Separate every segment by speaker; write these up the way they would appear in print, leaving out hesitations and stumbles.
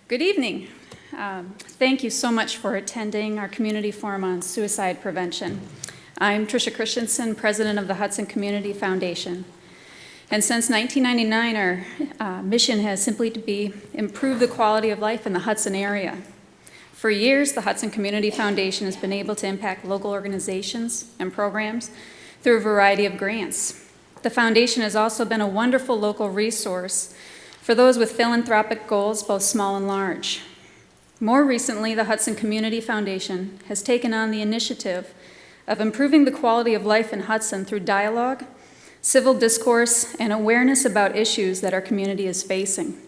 Speaker 1: Good evening. Thank you so much for attending our community forum on suicide prevention. I'm Tricia Christensen, president of the Hudson Community Foundation. And since 1999, our mission has simply to be improve the quality of life in the Hudson area. For years, the Hudson Community Foundation has been able to impact local organizations and programs through a variety of grants. The foundation has also been a wonderful local resource for those with philanthropic goals, both small and large. More recently, the Hudson Community Foundation has taken on the initiative of improving the quality of life in Hudson through dialogue, civil discourse, and awareness about issues that our community is facing.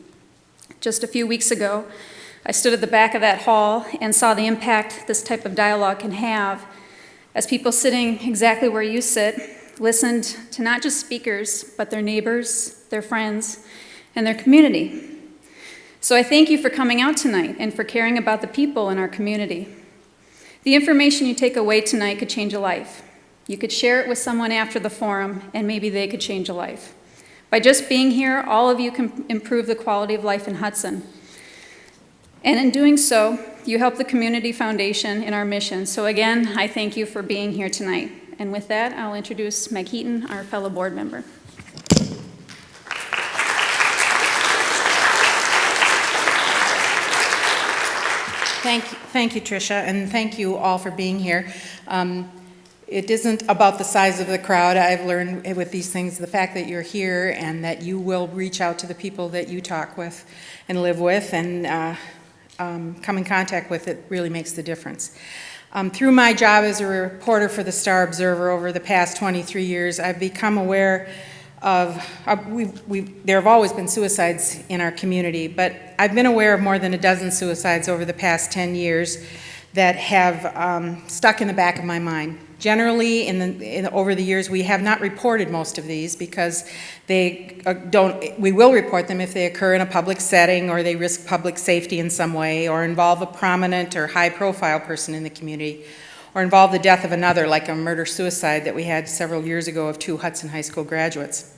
Speaker 1: Just a few weeks ago, I stood at the back of that hall and saw the impact this type of dialogue can have as people sitting exactly where you sit listened to not just speakers, but their neighbors, their friends, and their community. So I thank you for coming out tonight and for caring about the people in our community. The information you take away tonight could change a life. You could share it with someone after the forum, and maybe they could change a life. By just being here, all of you can improve the quality of life in Hudson. And in doing so, you help the Community Foundation in our mission. So again, I thank you for being here tonight. And with that, I'll introduce Meg Heaton, our fellow board member.
Speaker 2: Thank you, Tricia, and thank you all for being here. It isn't about the size of the crowd. I've learned with these things, the fact that you're here and that you will reach out to the people that you talk with and live with and come in contact with, it really makes the difference. Through my job as a reporter for the Star Observer over the past 23 years, I've become aware of, there have always been suicides in our community, but I've been aware of more than a dozen suicides over the past 10 years that have stuck in the back of my mind. Generally, over the years, we have not reported most of these because we will report them if they occur in a public setting or they risk public safety in some way or involve a prominent or high-profile person in the community or involve the death of another, like a murder-suicide that we had several years ago of 2 Hudson High School graduates.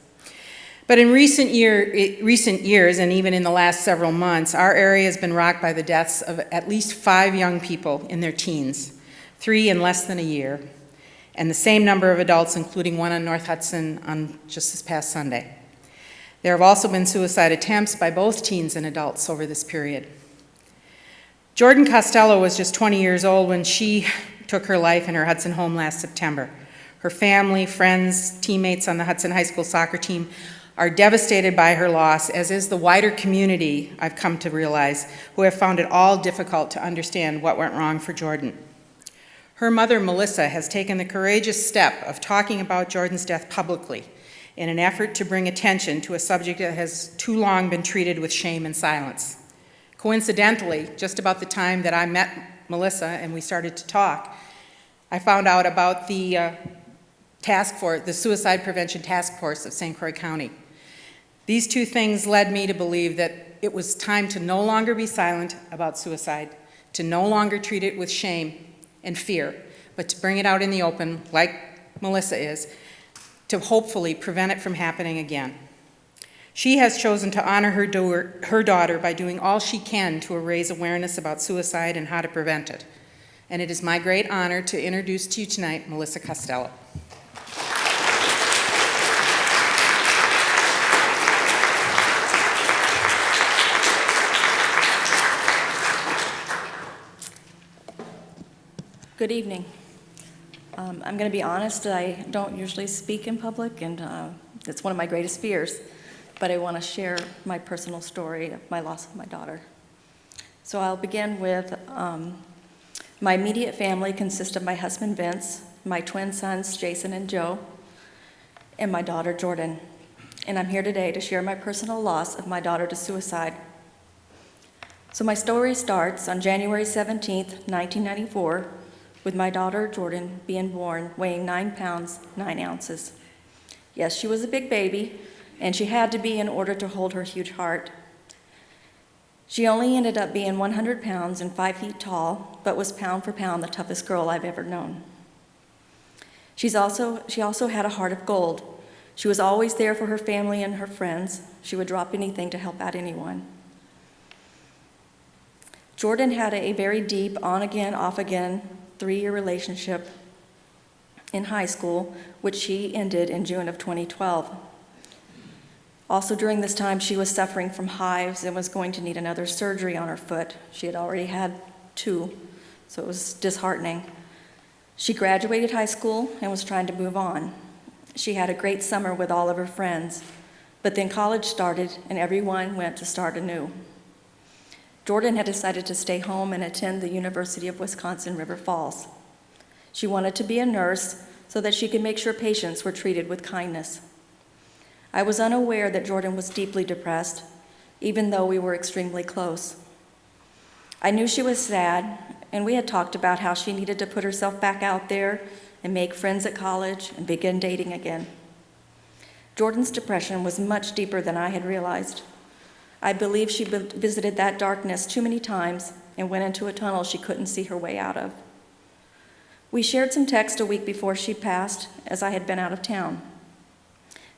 Speaker 2: But in recent years, and even in the last several months, our area has been rocked by the deaths of at least 5 young people in their teens, 3 in less than a year, and the same number of adults, including one on North Hudson on just this past Sunday. There have also been suicide attempts by both teens and adults over this period. Jordan Costello was just 20 years old when she took her life in her Hudson home last September. Her family, friends, teammates on the Hudson High School soccer team are devastated by her loss, as is the wider community, I've come to realize, who have found it all difficult to understand what went wrong for Jordan. Her mother, Melissa, has taken the courageous step of talking about Jordan's death publicly in an effort to bring attention to a subject that has too long been treated with shame and silence. Coincidentally, just about the time that I met Melissa and we started to talk, I found out about the task force, the Suicide Prevention Task Force of St. Croix County. These 2 things led me to believe that it was time to no longer be silent about suicide, to no longer treat it with shame and fear, but to bring it out in the open, like Melissa is, to hopefully prevent it from happening again. She has chosen to honor her daughter by doing all she can to raise awareness about suicide and how to prevent it. And it is my great honor to introduce to you tonight Melissa Costello.
Speaker 3: Good evening. I'm going to be honest, I don't usually speak in public, and it's one of my greatest fears, but I want to share my personal story of my loss of my daughter. So I'll begin with my immediate family consists of my husband Vince, my twin sons Jason and Joe, and my daughter Jordan. And I'm here today to share my personal loss of my daughter to suicide. So my story starts on January 17th, 1994, with my daughter Jordan being born, weighing 9 pounds, 9 ounces. Yes, she was a big baby, and she had to be in order to hold her huge heart. She only ended up being 100 pounds and 5 feet tall, but was pound for pound the toughest girl I've ever known. She also had a heart of gold. She was always there for her family and her friends. She would drop anything to help out anyone. Jordan had a very deep, on-again, off-again, 3-year relationship in high school, which she ended in June of 2012. Also during this time, she was suffering from hives and was going to need another surgery on her foot. She had already had 2, so it was disheartening. She graduated high school and was trying to move on. She had a great summer with all of her friends, but then college started and everyone went to start anew. Jordan had decided to stay home and attend the University of Wisconsin River Falls. She wanted to be a nurse so that she could make sure patients were treated with kindness. I was unaware that Jordan was deeply depressed, even though we were extremely close. I knew she was sad, and we had talked about how she needed to put herself back out there and make friends at college and begin dating again. Jordan's depression was much deeper than I had realized. I believe she visited that darkness too many times and went into a tunnel she couldn't see her way out of. We shared some text a week before she passed, as I had been out of town.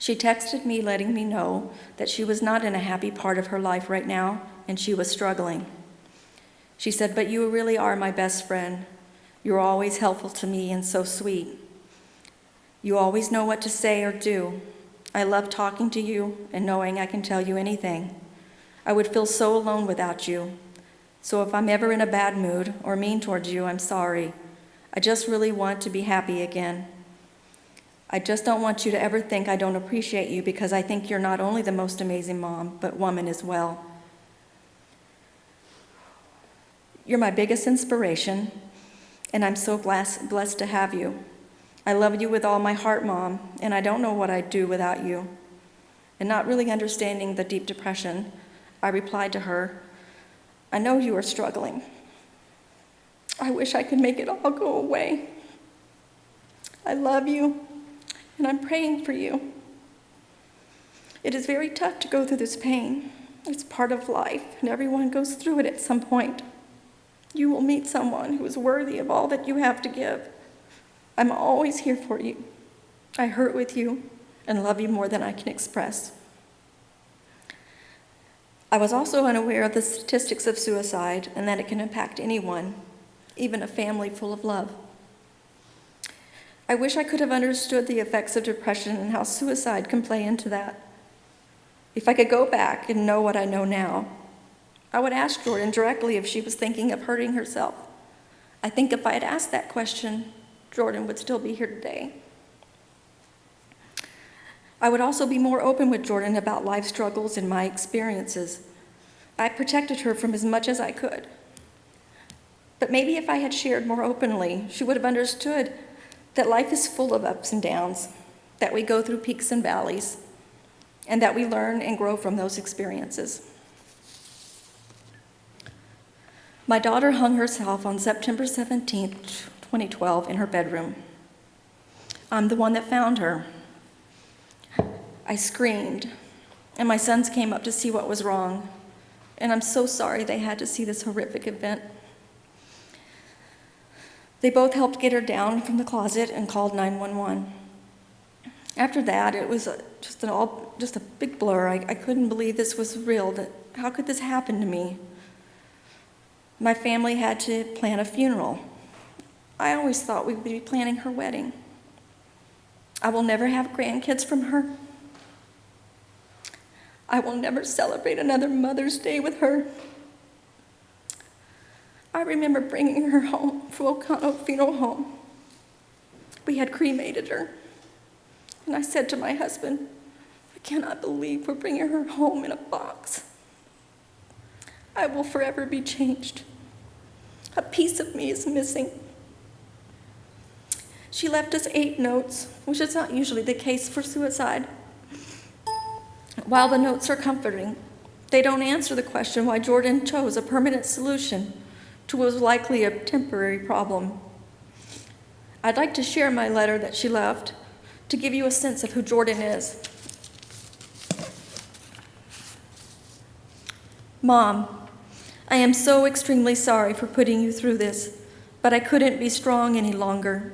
Speaker 3: She texted me letting me know that she was not in a happy part of her life right now, and she was struggling. She said, "But you really are my best friend. You're always helpful to me and so sweet. You always know what to say or do. I love talking to you and knowing I can tell you anything. I would feel so alone without you. So if I'm ever in a bad mood or mean towards you, I'm sorry. I just really want to be happy again. I just don't want you to ever think I don't appreciate you because I think you're not only the most amazing mom, but woman as well. You're my biggest inspiration, and I'm so blessed to have you. I love you with all my heart, Mom, and I don't know what I'd do without you." And not really understanding the deep depression, I replied to her, "I know you are struggling. I wish I could make it all go away. I love you, and I'm praying for you. It is very tough to go through this pain. It's part of life, and everyone goes through it at some point. You will meet someone who is worthy of all that you have to give. I'm always here for you. I hurt with you and love you more than I can express." I was also unaware of the statistics of suicide and that it can impact anyone, even a family full of love. I wish I could have understood the effects of depression and how suicide can play into that. If I could go back and know what I know now, I would ask Jordan directly if she was thinking of hurting herself. I think if I had asked that question, Jordan would still be here today. I would also be more open with Jordan about life struggles and my experiences. I protected her from as much as I could. But maybe if I had shared more openly, she would have understood that life is full of ups and downs, that we go through peaks and valleys, and that we learn and grow from those experiences. My daughter hung herself on September 17th, 2012, in her bedroom. I'm the one that found her. I screamed, and my sons came up to see what was wrong, and I'm so sorry they had to see this horrific event. They both helped get her down from the closet and called 911. After that, it was just a big blur. I couldn't believe this was real. How could this happen to me? My family had to plan a funeral. I always thought we would be planning her wedding. I will never have grandkids from her. I will never celebrate another Mother's Day with her. I remember bringing her home from Ocano Funeral Home. We had cremated her. And I said to my husband, "I cannot believe we're bringing her home in a box. I will forever be changed. A piece of me is missing." She left us 8 notes, which is not usually the case for suicide. While the notes are comforting, they don't answer the question why Jordan chose a permanent solution to what was likely a temporary problem. I'd like to share my letter that she left to give you a sense of who Jordan is. Mom, I am so extremely sorry for putting you through this, but I couldn't be strong any longer.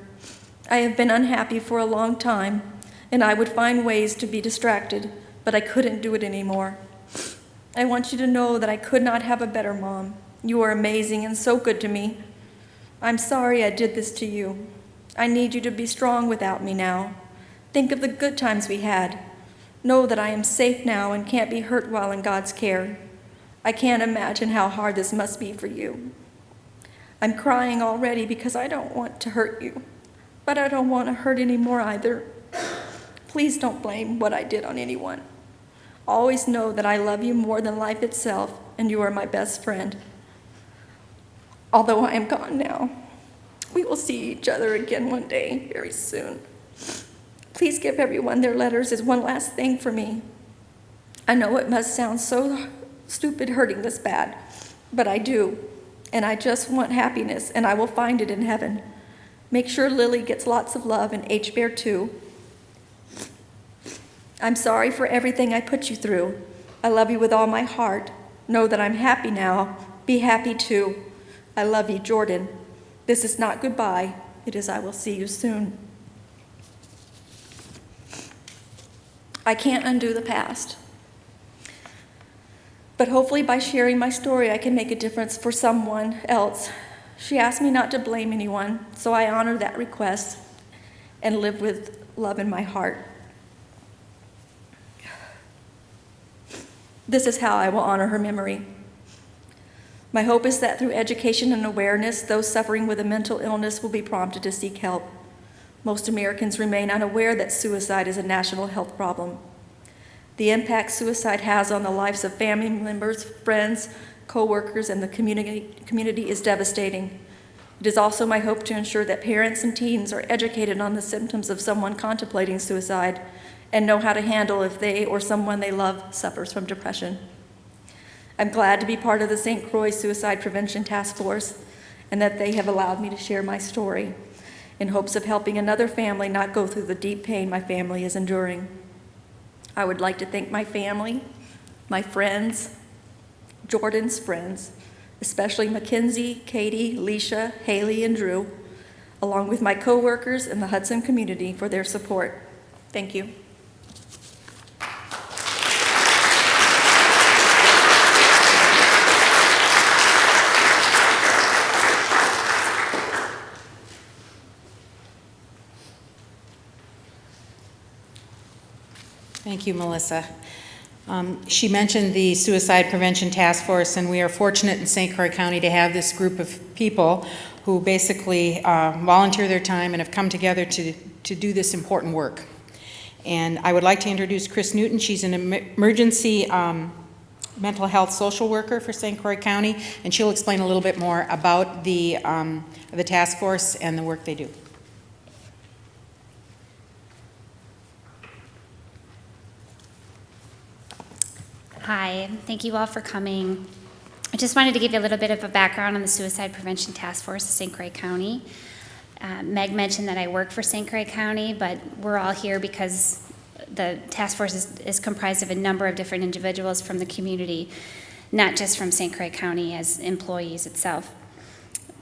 Speaker 3: I have been unhappy for a long time, and I would find ways to be distracted, but I couldn't do it anymore. I want you to know that I could not have a better mom. You are amazing and so good to me. I'm sorry I did this to you. I need you to be strong without me now. Think of the good times we had. Know that I am safe now and can't be hurt while in God's care. I can't imagine how hard this must be for you. I'm crying already because I don't want to hurt you, but I don't want to hurt anymore either. Please don't blame what I did on anyone. Always know that I love you more than life itself, and you are my best friend. Although I am gone now, we will see each other again one day, very soon. Please give everyone their letters as one last thing for me. I know it must sound so stupid hurting this bad, but I do, and I just want happiness, and I will find it in heaven. Make sure Lily gets lots of love, and H-Bear too. I'm sorry for everything I put you through. I love you with all my heart. Know that I'm happy now. Be happy too. I love you, Jordan. This is not goodbye. It is I will see you soon. I can't undo the past. But hopefully by sharing my story, I can make a difference for someone else. She asked me not to blame anyone, so I honor that request and live with love in my heart. This is how I will honor her memory. My hope is that through education and awareness, those suffering with a mental illness will be prompted to seek help. Most Americans remain unaware that suicide is a national health problem. The impact suicide has on the lives of family members, friends, co-workers, and the community is devastating. It is also my hope to ensure that parents and teens are educated on the symptoms of someone contemplating suicide and know how to handle if they or someone they love suffers from depression. I'm glad to be part of the St. Croix Suicide Prevention Task Force and that they have allowed me to share my story in hopes of helping another family not go through the deep pain my family is enduring. I would like to thank my family, my friends, Jordan's friends, especially Mackenzie, Katie, Leisha, Haley, and Drew, along with my coworkers and the Hudson community for their support. Thank you.
Speaker 2: Thank you, Melissa. She mentioned the Suicide Prevention Task Force, and we are fortunate in St. Croix County to have this group of people who basically volunteer their time and have come together to do this important work. And I would like to introduce Chris Newton. She's an emergency mental health social worker for St. Croix County, and she'll explain a little bit more about the task force and the work they do.
Speaker 4: Hi, thank you all for coming. I just wanted to give you a little bit of a background on the Suicide Prevention Task Force of St. Croix County. Meg mentioned that I work for St. Croix County, but we're all here because the task force is comprised of a number of different individuals from the community, not just from St. Croix County as employees itself.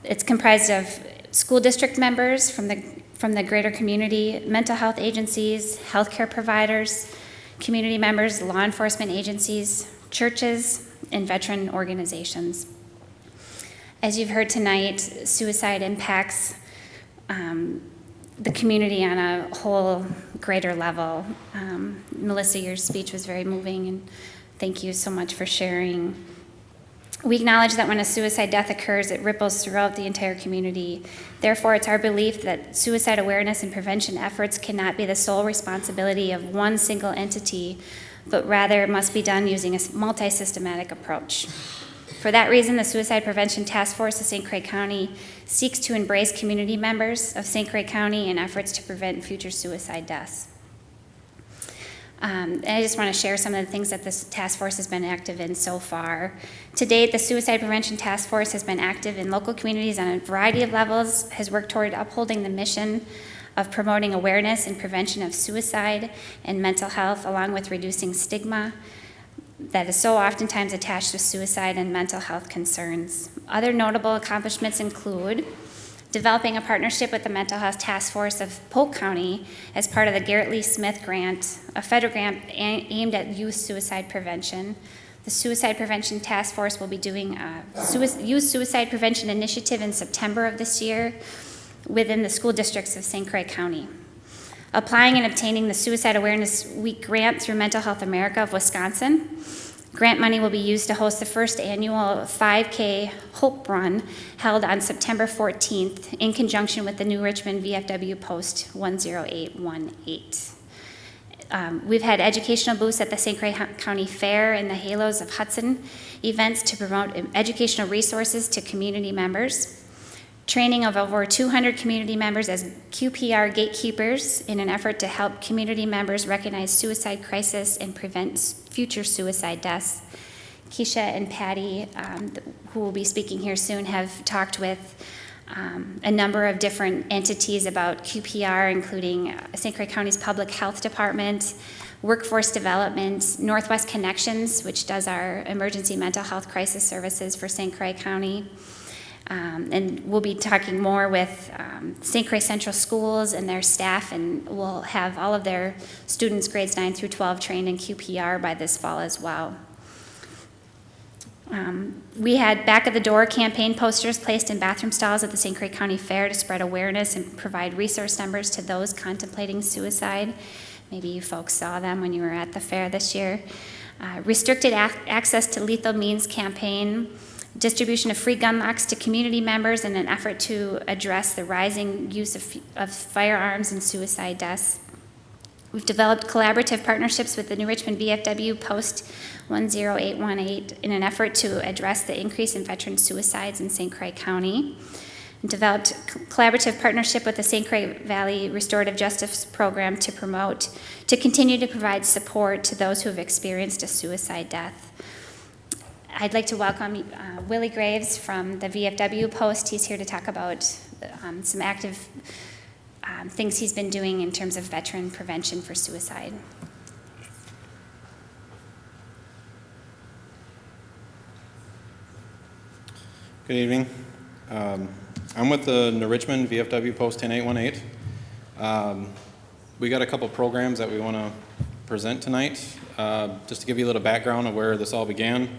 Speaker 4: It's comprised of school district members from the greater community, mental health agencies, healthcare providers, community members, law enforcement agencies, churches, and veteran organizations. As you've heard tonight, suicide impacts the community on a whole greater level. Melissa, your speech was very moving, and thank you so much for sharing. We acknowledge that when a suicide death occurs, it ripples throughout the entire community. Therefore, it's our belief that suicide awareness and prevention efforts cannot be the sole responsibility of one single entity, but rather must be done using a multi-systematic approach. For that reason, the Suicide Prevention Task Force of St. Croix County seeks to embrace community members of St. Croix County in efforts to prevent future suicide deaths. And I just want to share some of the things that this task force has been active in so far. To date, the Suicide Prevention Task Force has been active in local communities on a variety of levels, has worked toward upholding the mission of promoting awareness and prevention of suicide and mental health, along with reducing stigma that is so oftentimes attached to suicide and mental health concerns. Other notable accomplishments include developing a partnership with the Mental Health Task Force of Polk County as part of the Garrett Lee Smith Grant, a federal grant aimed at youth suicide prevention. The Suicide Prevention Task Force will be doing a youth suicide prevention initiative in September of this year within the school districts of St. Croix County. Applying and obtaining the Suicide Awareness Week grant through Mental Health America of Wisconsin. Grant money will be used to host the first annual 5K Hope Run held on September 14th in conjunction with the New Richmond VFW Post 10818. We've had educational booths at the St. Croix County Fair and the Halos of Hudson events to promote educational resources to community members. Training of over 200 community members as QPR gatekeepers in an effort to help community members recognize suicide crisis and prevent future suicide deaths. Keisha and Patty, who will be speaking here soon, have talked with a number of different entities about QPR, including St. Croix County's Public Health Department, Workforce Development, Northwest Connections, which does our emergency mental health crisis services for St. Croix County. And we'll be talking more with St. Croix Central Schools and their staff, and we'll have all of their students grades 9 through 12 trained in QPR by this fall as well. We had back of the door campaign posters placed in bathroom stalls at the St. Croix County Fair to spread awareness and provide resource numbers to those contemplating suicide. Maybe you folks saw them when you were at the fair this year. Restricted access to lethal means campaign. Distribution of free gun locks to community members in an effort to address the rising use of firearms and suicide deaths. We've developed collaborative partnerships with the New Richmond VFW Post 10818 in an effort to address the increase in veteran suicides in St. Croix County. And developed collaborative partnership with the St. Croix Valley Restorative Justice Program to continue to provide support to those who have experienced a suicide death. I'd like to welcome Willie Graves from the VFW Post. He's here to talk about some active things he's been doing in terms of veteran prevention for suicide.
Speaker 5: Good evening. I'm with the New Richmond VFW Post 10818. We got a couple programs that we want to present tonight. Just to give you a little background of where this all began.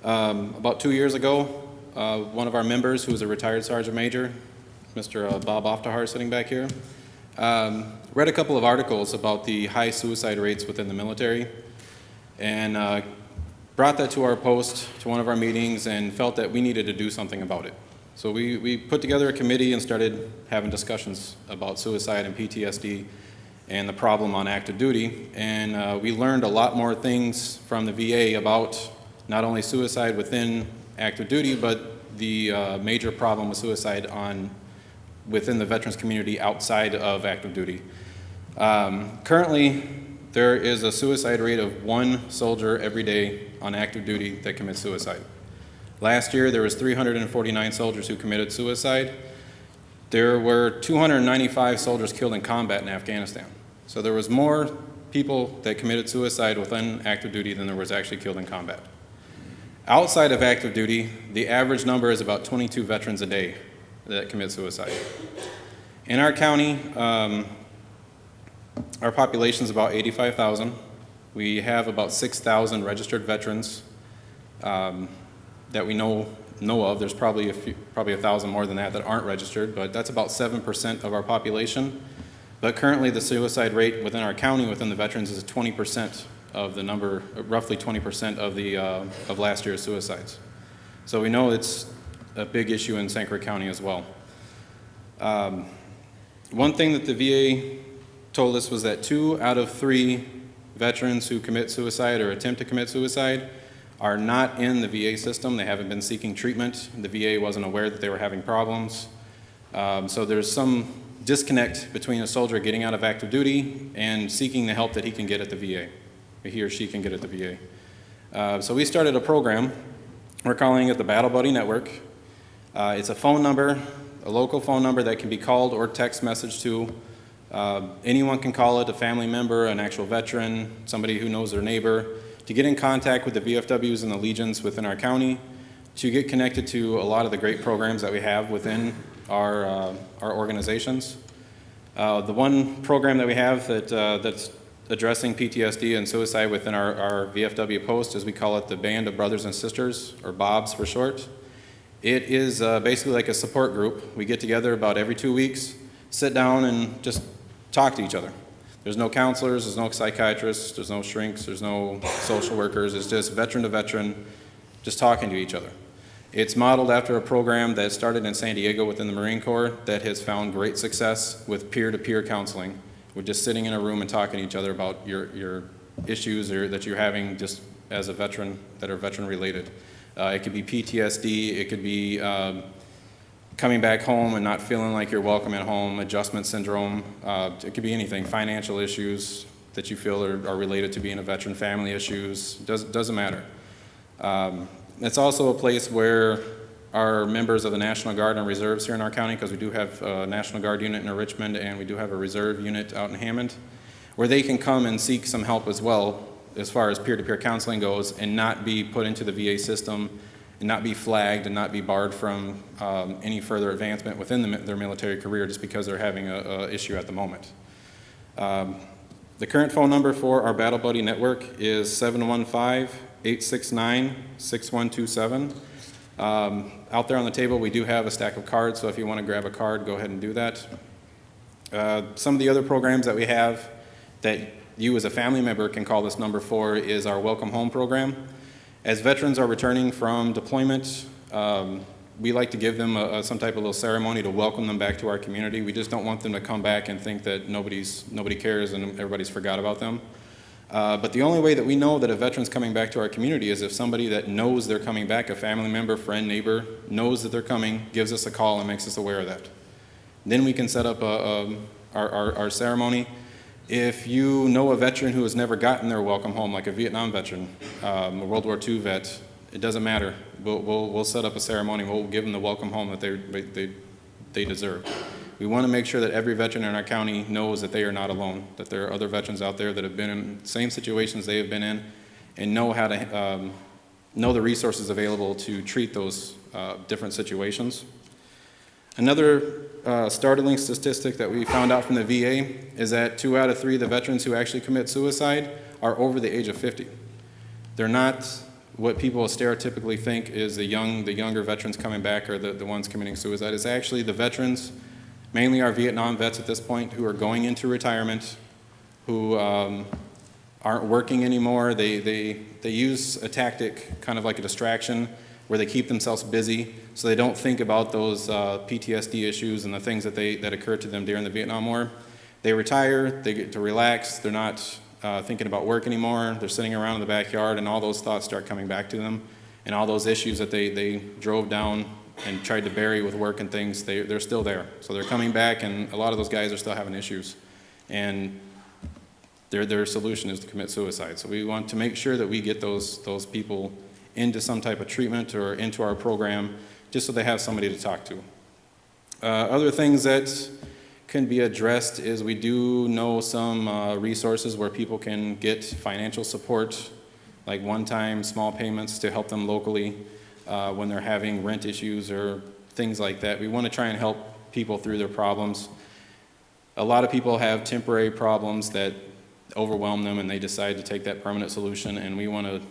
Speaker 5: About 2 years ago, one of our members, who was a retired sergeant major, Mr. Bob Oftahar, sitting back here, read a couple of articles about the high suicide rates within the military, and brought that to our post, to one of our meetings, and felt that we needed to do something about it. So we put together a committee and started having discussions about suicide and PTSD and the problem on active duty, and we learned a lot more things from the VA about not only suicide within active duty, but the major problem with suicide within the veterans community outside of active duty. Currently, there is a suicide rate of 1 soldier every day on active duty that commits suicide. Last year, there was 349 soldiers who committed suicide. There were 295 soldiers killed in combat in Afghanistan. So there was more people that committed suicide within active duty than there was actually killed in combat. Outside of active duty, the average number is about 22 veterans a day that commit suicide. In our county, our population is about 85,000. We have about 6,000 registered veterans that we know of. There's probably 1,000 more than that aren't registered, but that's about 7% of our population. But currently, the suicide rate within our county, within the veterans, is 20% of the number, roughly 20% of last year's suicides. So we know it's a big issue in St. Croix County as well. One thing that the VA told us was that 2 out of 3 veterans who commit suicide or attempt to commit suicide are not in the VA system. They haven't been seeking treatment. The VA wasn't aware that they were having problems. So there's some disconnect between a soldier getting out of active duty and seeking the help that he can get at the VA. He or she can get at the VA. So we started a program. We're calling it the Battle Buddy Network. It's a phone number, a local phone number that can be called or text message to. Anyone can call it, a family member, an actual veteran, somebody who knows their neighbor, to get in contact with the VFWs and the Legions within our county, to get connected to a lot of the great programs that we have within our organizations. The one program that we have that's addressing PTSD and suicide within our VFW post, as we call it, the Band of Brothers and Sisters, or BOBS for short. It is basically like a support group. We get together about every 2 weeks, sit down and just talk to each other. There's no counselors, there's no psychiatrists, there's no shrinks, there's no social workers. It's just veteran to veteran, just talking to each other. It's modeled after a program that started in San Diego within the Marine Corps that has found great success with peer-to-peer counseling. We're just sitting in a room and talking to each other about your issues that you're having just as a veteran, that are veteran related. It could be PTSD, it could be coming back home and not feeling like you're welcome at home, adjustment syndrome, it could be anything, financial issues that you feel are related to being a veteran, family issues, doesn't matter. It's also a place where our members of the National Guard and Reserves here in our county, because we do have a National Guard unit in Richmond and we do have a Reserve unit out in Hammond, where they can come and seek some help as well as far as peer-to-peer counseling goes and not be put into the VA system and not be flagged and not be barred from any further advancement within their military career just because they're having an issue at the moment. The current phone number for our Battle Buddy network is 715-869-6127. Out there on the table, we do have a stack of cards, so if you want to grab a card, go ahead and do that. Some of the other programs that we have that you as a family member can call this number for is our Welcome Home program. As veterans are returning from deployment, we like to give them some type of little ceremony to welcome them back to our community. We just don't want them to come back and think that nobody cares and everybody's forgot about them. But the only way that we know that a veteran's coming back to our community is if somebody that knows they're coming back, a family member, friend, neighbor, knows that they're coming, gives us a call and makes us aware of that. Then we can set up our ceremony. If you know a veteran who has never gotten their welcome home, like a Vietnam veteran, a World War II vet, it doesn't matter. We'll set up a ceremony. We'll give them the welcome home that they deserve. We want to make sure that every veteran in our county knows that they are not alone, that there are other veterans out there that have been in the same situations they have been in and know how to know the resources available to treat those different situations. Another startling statistic that we found out from the VA is that 2 out of 3 of the veterans who actually commit suicide are over the age of 50. They're not what people stereotypically think is the younger veterans coming back or the ones committing suicide. It's actually the veterans, mainly our Vietnam vets at this point, who are going into retirement, who aren't working anymore. They use a tactic, kind of like a distraction, where they keep themselves busy so they don't think about those PTSD issues and the things that occurred to them during the Vietnam War. They retire, they get to relax, they're not thinking about work anymore, they're sitting around in the backyard and all those thoughts start coming back to them, and all those issues that they drove down and tried to bury with work and things, they're still there. So they're coming back, and a lot of those guys are still having issues. And their solution is to commit suicide. So we want to make sure that we get those people into some type of treatment or into our program just so they have somebody to talk to. Other things that can be addressed is we do know some resources where people can get financial support, like one-time small payments to help them locally when they're having rent issues or things like that. We want to try and help people through their problems. A lot of people have temporary problems that overwhelm them and they decide to take that permanent solution, and we want to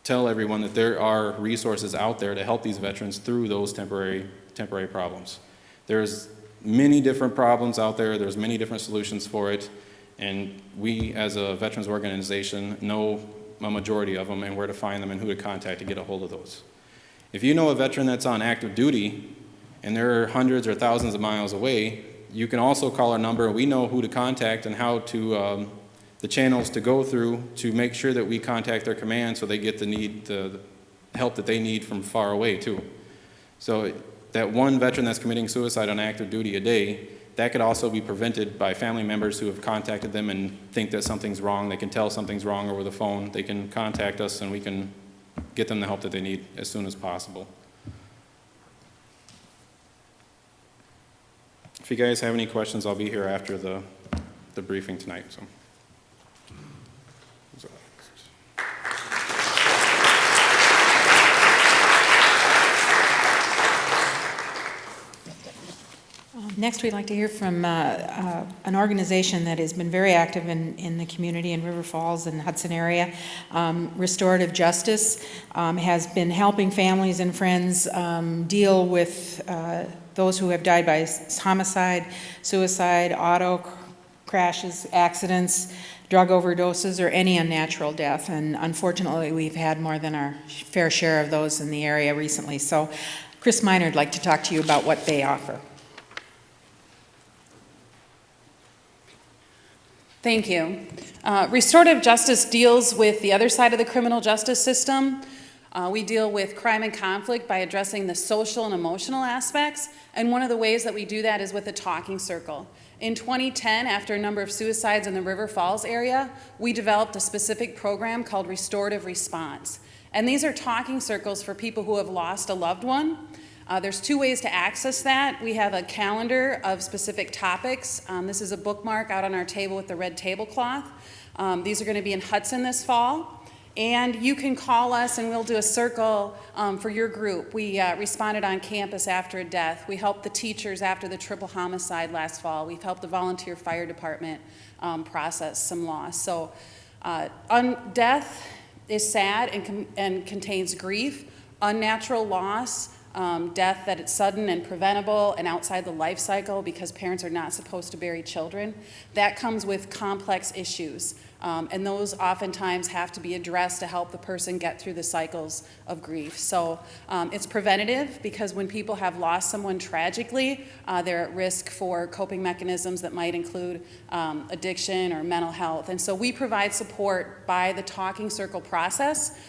Speaker 5: tell everyone that there are resources out there to help these veterans through those temporary problems. There's many different problems out there, there's many different solutions for it, and we as a veterans organization know a majority of them and where to find them and who to contact to get a hold of those. If you know a veteran that's on active duty and they're hundreds or thousands of miles away, you can also call our number and we know who to contact and how to the channels to go through to make sure that we contact their command so they get the help that they need from far away too. So that one veteran that's committing suicide on active duty a day, that could also be prevented by family members who have contacted them and think that something's wrong. They can tell something's wrong over the phone. They can contact us and we can get them the help that they need as soon as possible. If you guys have any questions, I'll be here after the briefing tonight. So.
Speaker 2: Next, we'd like to hear from an organization that has been very active in the community in River Falls and Hudson area. Restorative Justice has been helping families and friends deal with those who have died by homicide, suicide, auto crashes, accidents, drug overdoses, or any unnatural death. And unfortunately, we've had more than our fair share of those in the area recently. So Chris Miner would like to talk to you about what they offer.
Speaker 6: Thank you. Restorative justice deals with the other side of the criminal justice system. We deal with crime and conflict by addressing the social and emotional aspects, and one of the ways that we do that is with a talking circle. In 2010, after a number of suicides in the River Falls area, we developed a specific program called Restorative Response. And these are talking circles for people who have lost a loved one. There's two ways to access that. We have a calendar of specific topics. This is a bookmark out on our table with the red tablecloth. These are going to be in Hudson this fall. And you can call us and we'll do a circle for your group. We responded on campus after a death. We helped the teachers after the triple homicide last fall. We've helped the volunteer fire department process some loss. So death is sad and contains grief. Unnatural loss, death that it's sudden and preventable and outside the life cycle because parents are not supposed to bury children, that comes with complex issues. And those oftentimes have to be addressed to help the person get through the cycles of grief. So it's preventative because when people have lost someone tragically, they're at risk for coping mechanisms that might include addiction or mental health. And so we provide support by the talking circle process,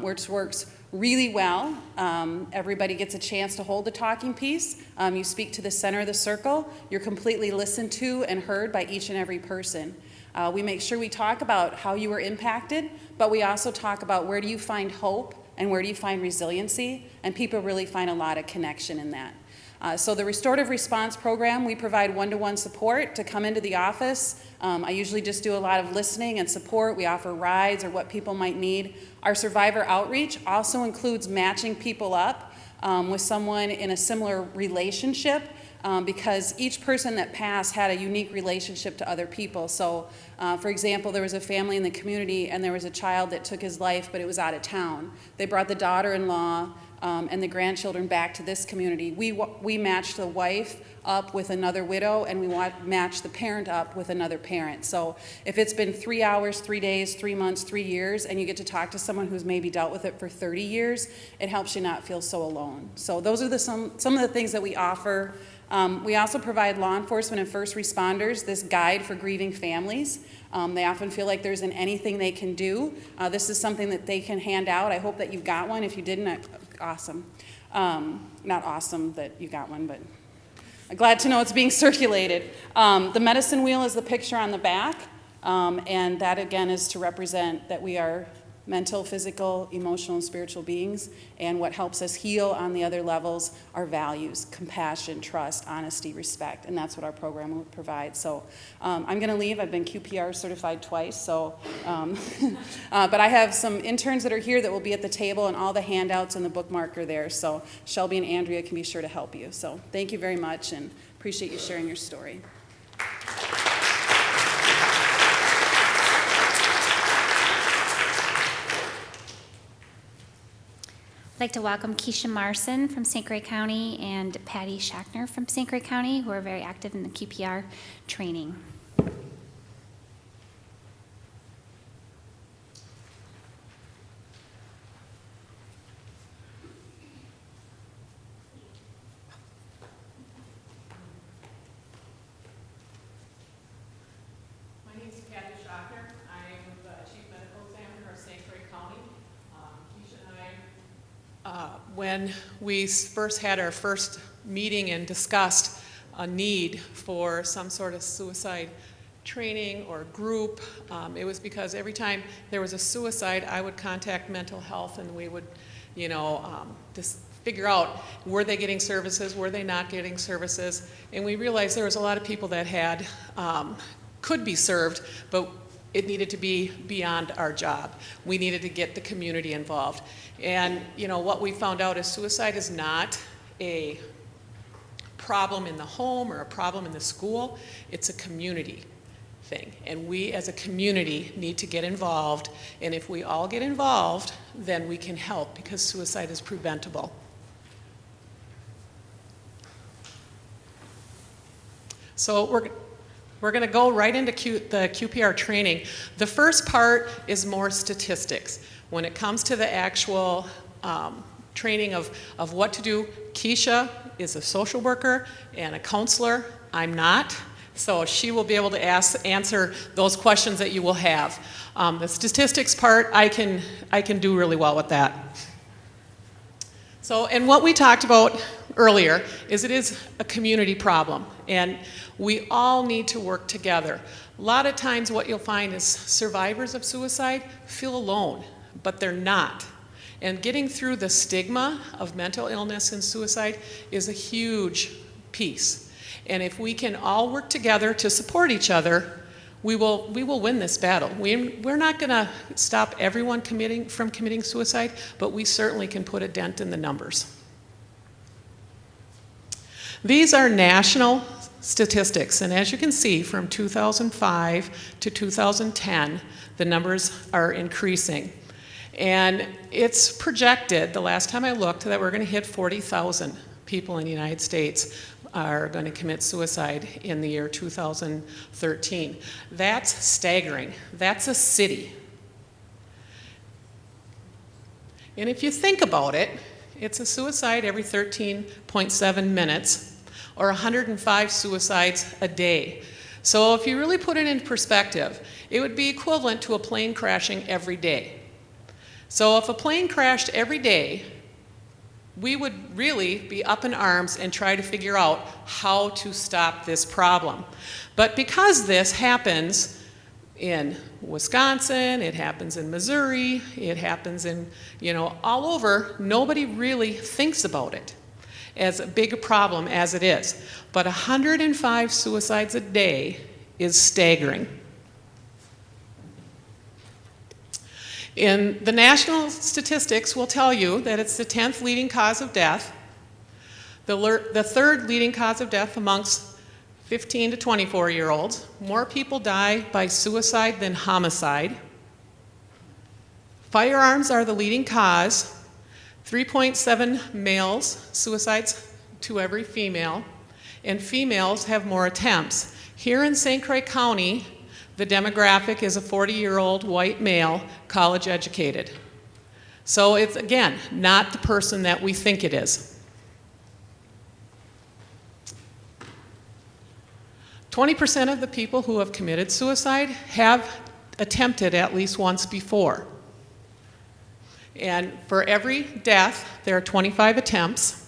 Speaker 6: which works really well. Everybody gets a chance to hold the talking piece. You speak to the center of the circle. You're completely listened to and heard by each and every person. We make sure we talk about how you were impacted, but we also talk about where do you find hope and where do you find resiliency, and people really find a lot of connection in that. So the Restorative Response Program, we provide one-to-one support to come into the office. I usually just do a lot of listening and support. We offer rides or what people might need. Our survivor outreach also includes matching people up with someone in a similar relationship because each person that passed had a unique relationship to other people. So, for example, there was a family in the community and there was a child that took his life, but it was out of town. They brought the daughter-in-law and the grandchildren back to this community. We matched the wife up with another widow, and we match the parent up with another parent. So if it's been 3 hours, 3 days, 3 months, 3 years, and you get to talk to someone who's maybe dealt with it for 30 years, it helps you not feel so alone. So those are some of the things that we offer. We also provide law enforcement and first responders this guide for grieving families. They often feel like there isn't anything they can do. This is something that they can hand out. I hope that you got one. If you didn't, awesome. Not awesome that you got one, but I'm glad to know it's being circulated. The medicine wheel is the picture on the back, and that again is to represent that we are mental, physical, emotional, and spiritual beings, and what helps us heal on the other levels are values, compassion, trust, honesty, respect, and that's what our program will provide. So I'm going to leave. I've been QPR certified twice, so but I have some interns that are here that will be at the table, and all the handouts and the bookmark are there, so Shelby and Andrea can be sure to help you. So thank you very much, and appreciate you sharing your story.
Speaker 4: I'd like to welcome Keisha Marson from St. Croix County and Patty Schachner from St. Croix County, who are very active in the QPR training.
Speaker 7: My name is Patty Schachner. I'm the Chief Medical Examiner of St. Croix County. Keisha and I, when we first had our first meeting and discussed a need for some sort of suicide training or group, it was because every time there was a suicide, I would contact mental health and we would, just figure out, were they getting services, were they not getting services? And we realized there was a lot of people that had, could be served, but it needed to be beyond our job. We needed to get the community involved. And what we found out is suicide is not a problem in the home or a problem in the school. It's a community thing. And we as a community need to get involved. And if we all get involved, then we can help because suicide is preventable. So we're going to go right into the QPR training. The first part is more statistics. When it comes to the actual training of what to do, Keisha is a social worker and a counselor. I'm not. So she will be able to answer those questions that you will have. The statistics part, I can do really well with that. So, and what we talked about earlier is it is a community problem, and we all need to work together. A lot of times what you'll find is survivors of suicide feel alone, but they're not. And getting through the stigma of mental illness and suicide is a huge piece. And if we can all work together to support each other, we will win this battle. We're not going to stop everyone from committing suicide, but we certainly can put a dent in the numbers. These are national statistics, and as you can see, from 2005 to 2010, the numbers are increasing. And it's projected, the last time I looked, that we're going to hit 40,000 people in the United States are going to commit suicide in the year 2013. That's staggering. That's a city. And if you think about it, it's a suicide every 13.7 minutes, or 105 suicides a day. So if you really put it in perspective, it would be equivalent to a plane crashing every day. So if a plane crashed every day, we would really be up in arms and try to figure out how to stop this problem. But because this happens in Wisconsin, it happens in Missouri, it happens in, all over, nobody really thinks about it as big a problem as it is. But 105 suicides a day is staggering. In the national statistics will tell you that it's the 10th leading cause of death, the third leading cause of death amongst 15 to 24-year-olds. More people die by suicide than homicide. Firearms are the leading cause, 3.7 males suicides to every female, and females have more attempts. Here in St. Croix County, the demographic is a 40-year-old white male, college educated. So it's, again, not the person that we think it is. 20% of the people who have committed suicide have attempted at least once before. And for every death, there are 25 attempts.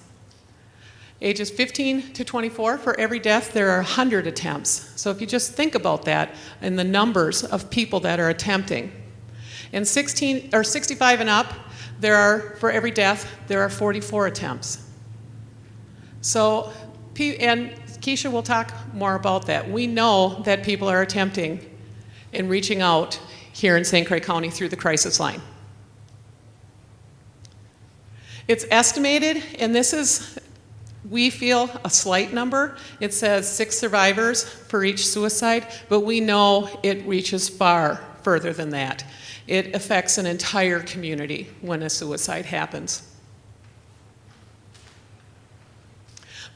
Speaker 7: Ages 15 to 24, for every death, there are 100 attempts. So if you just think about that and the numbers of people that are attempting. And 65 and up, for every death, there are 44 attempts. So, and Keisha will talk more about that. We know that people are attempting and reaching out here in St. Croix County through the crisis line. It's estimated, and this is, we feel, a slight number. It says 6 survivors for each suicide, but we know it reaches far further than that. It affects an entire community when a suicide happens.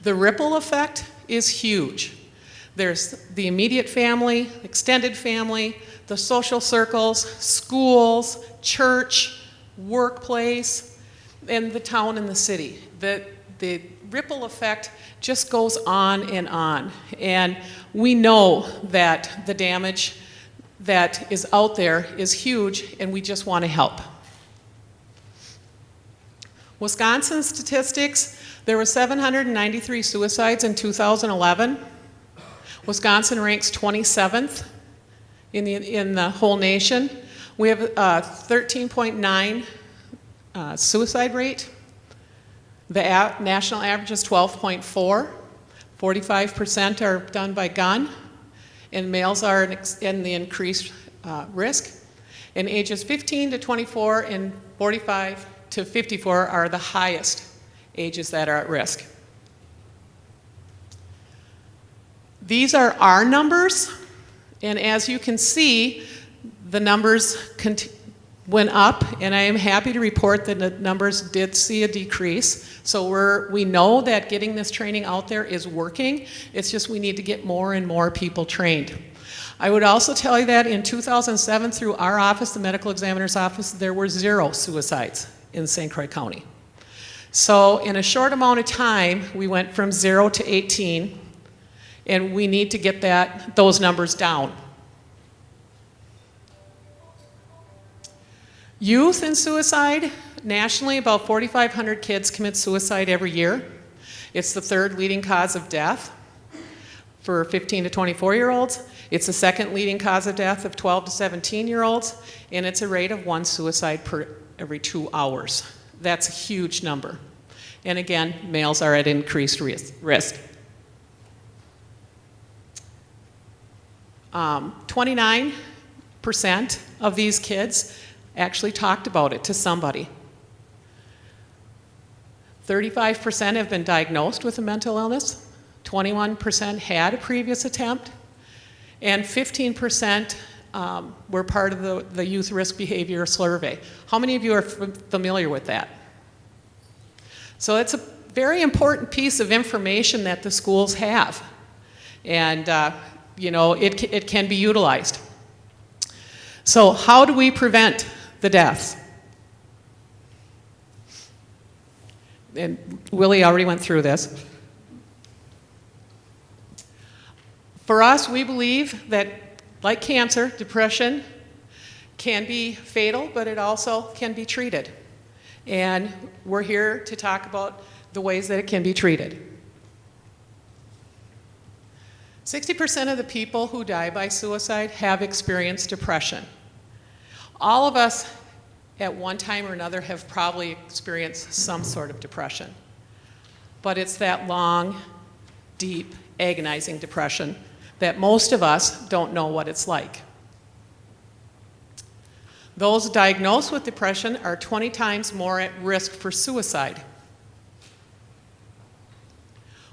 Speaker 7: The ripple effect is huge. There's the immediate family, extended family, the social circles, schools, church, workplace, and the town and the city. The ripple effect just goes on. And we know that the damage that is out there is huge, and we just want to help. Wisconsin statistics, there were 793 suicides in 2011. Wisconsin ranks 27th in the whole nation. We have a 13.9 suicide rate. The national average is 12.4. 45% are done by gun, and males are in the increased risk. And ages 15 to 24 and 45 to 54 are the highest ages that are at risk. These are our numbers, and as you can see, the numbers went up, and I am happy to report that the numbers did see a decrease. So we know that getting this training out there is working. It's just we need to get more and more people trained. I would also tell you that in 2007, through our office, the medical examiner's office, there were 0 suicides in St. Croix County. So in a short amount of time, we went from 0 to 18, and we need to get those numbers down. Youth and suicide, nationally about 4,500 kids commit suicide every year. It's the 3rd leading cause of death for 15 to 24-year-olds. It's the 2nd leading cause of death of 12 to 17-year-olds, and it's a rate of 1 suicide per every 2 hours. That's a huge number. And again, males are at increased risk. 29% of these kids actually talked about it to somebody. 35% have been diagnosed with a mental illness. 21% had a previous attempt. And 15% were part of the Youth Risk Behavior Survey. How many of you are familiar with that? So it's a very important piece of information that the schools have. And you know, it can be utilized. So how do we prevent the deaths? And Willie already went through this. For us, we believe that, like cancer, depression can be fatal, but it also can be treated. And we're here to talk about the ways that it can be treated. 60% of the people who die by suicide have experienced depression. All of us, at one time or another, have probably experienced some sort of depression. But it's that long, deep, agonizing depression that most of us don't know what it's like. Those diagnosed with depression are 20 times more at risk for suicide.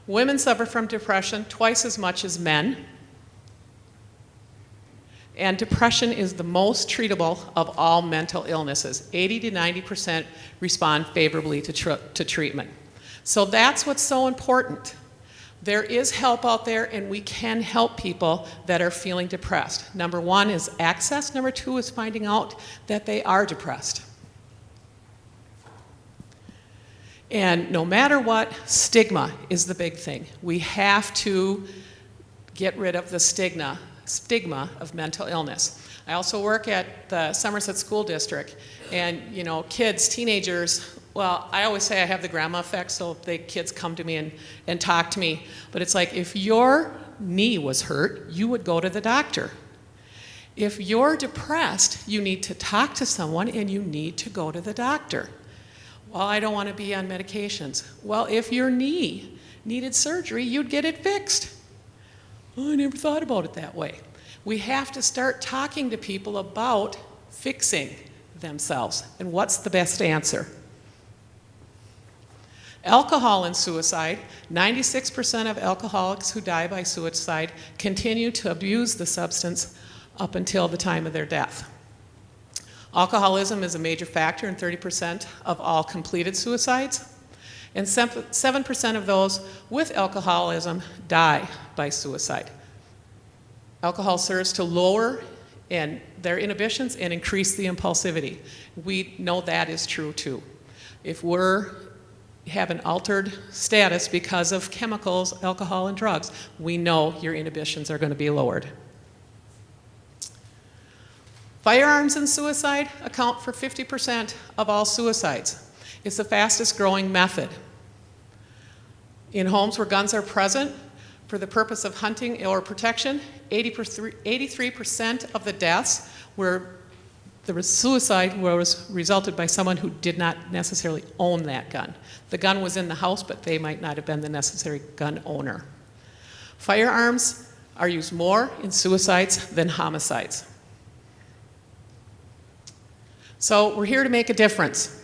Speaker 7: Women suffer from depression twice as much as men. And depression is the most treatable of all mental illnesses. 80 to 90% respond favorably to treatment. So that's what's so important. There is help out there, and we can help people that are feeling depressed. Number 1 is access. Number 2 is finding out that they are depressed. And no matter what, stigma is the big thing. We have to get rid of the stigma of mental illness. I also work at the Somerset School District, and you know, kids, teenagers, well, I always say I have the grandma effect, so the kids come to me and talk to me, but it's like, if your knee was hurt, you would go to the doctor. If you're depressed, you need to talk to someone and you need to go to the doctor. Well, I don't want to be on medications. Well, if your knee needed surgery, you'd get it fixed. Oh, I never thought about it that way. We have to start talking to people about fixing themselves. And what's the best answer? Alcohol and suicide. 96% of alcoholics who die by suicide continue to abuse the substance up until the time of their death. Alcoholism is a major factor in 30% of all completed suicides. And 7% of those with alcoholism die by suicide. Alcohol serves to lower their inhibitions and increase the impulsivity. We know that is true too. If we have an altered status because of chemicals, alcohol, and drugs, we know your inhibitions are going to be lowered. Firearms and suicide account for 50% of all suicides. It's the fastest growing method. In homes where guns are present for the purpose of hunting or protection, 83% of the deaths were the suicide was resulted by someone who did not necessarily own that gun. The gun was in the house, but they might not have been the necessary gun owner. Firearms are used more in suicides than homicides. So we're here to make a difference.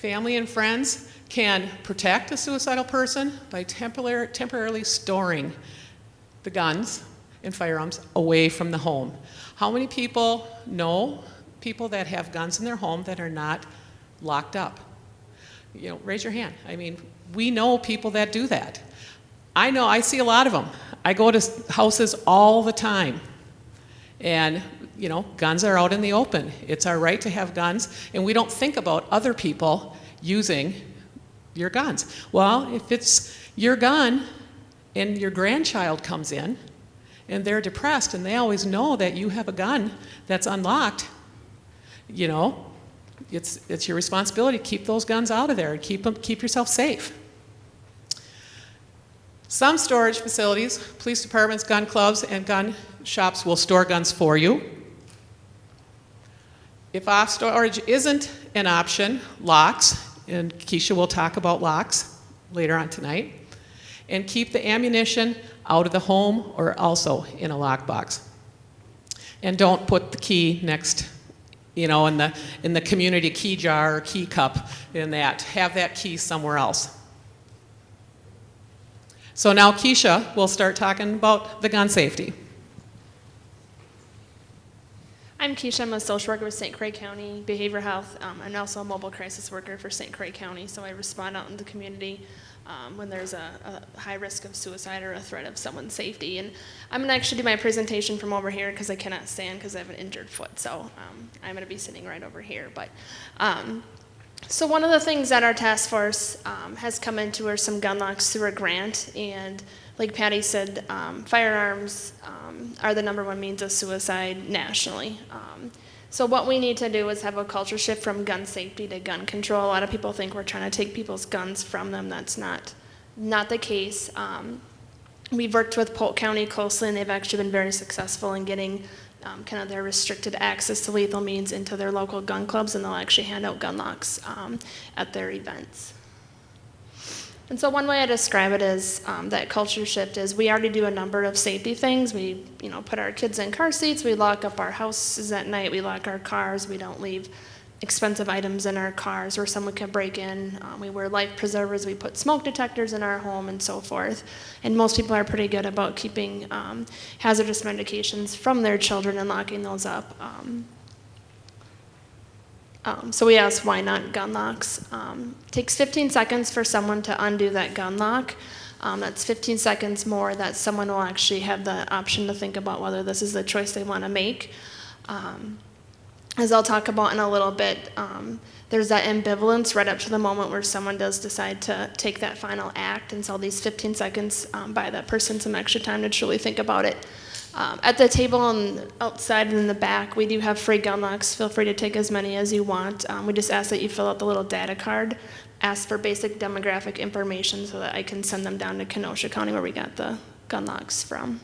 Speaker 7: family and friends can protect a suicidal person by temporarily storing the guns and firearms away from the home. How many people know people that have guns in their home that are not locked up? You know, raise your hand. I mean, we know people that do that. I know, I see a lot of them. I go to houses all the time. And, you know, guns are out in the open. It's our right to have guns, and we don't think about other people using your guns. Well, if it's your gun and your grandchild comes in and they're depressed and they always know that you have a gun that's unlocked, you know, it's your responsibility to keep those guns out of there and keep yourself safe. Some storage facilities, police departments, gun clubs, and gun shops will store guns for you. If off storage isn't an option, locks, and Keisha will talk about locks later on tonight, and keep the ammunition out of the home or also in a lockbox. And don't put the key next, you know, in the community key jar or key cup in that. Have that key somewhere else. So now Keisha will start talking about the gun safety.
Speaker 8: I'm Keisha. I'm a social worker with St. Croix County Behavioral Health. I'm also a mobile crisis worker for St. Croix County, so I respond out in the community when there's a high risk of suicide or a threat of someone's safety. And I'm going to actually do my presentation from over here because I cannot stand because I have an injured foot, so I'm going to be sitting right over here. But so one of the things that our task force has come into are some gun locks through a grant, and like Patty said, firearms are the #1 means of suicide nationally. So what we need to do is have a culture shift from gun safety to gun control. A lot of people think we're trying to take people's guns from them. That's not the case. We've worked with Polk County closely, and they've actually been very successful in getting kind of their restricted access to lethal means into their local gun clubs, and they'll actually hand out gun locks at their events. And so one way I describe it is that culture shift is we already do a number of safety things. We, you know, put our kids in car seats, we lock up our houses at night, we lock our cars, we don't leave expensive items in our cars where someone could break in. We wear life preservers, we put smoke detectors in our home, and so forth. And most people are pretty good about keeping hazardous medications from their children and locking those up. So we asked, why not gun locks? It takes 15 seconds for someone to undo that gun lock. That's 15 seconds more that someone will actually have the option to think about whether this is the choice they want to make. As I'll talk about in a little bit, there's that ambivalence right up to the moment where someone does decide to take that final act, and so these 15 seconds buy that person some extra time to truly think about it. At the table and outside and in the back, we do have free gun locks. Feel free to take as many as you want. We just ask that you fill out the little data card, ask for basic demographic information so that I can send them down to Kenosha County where we got the gun locks from.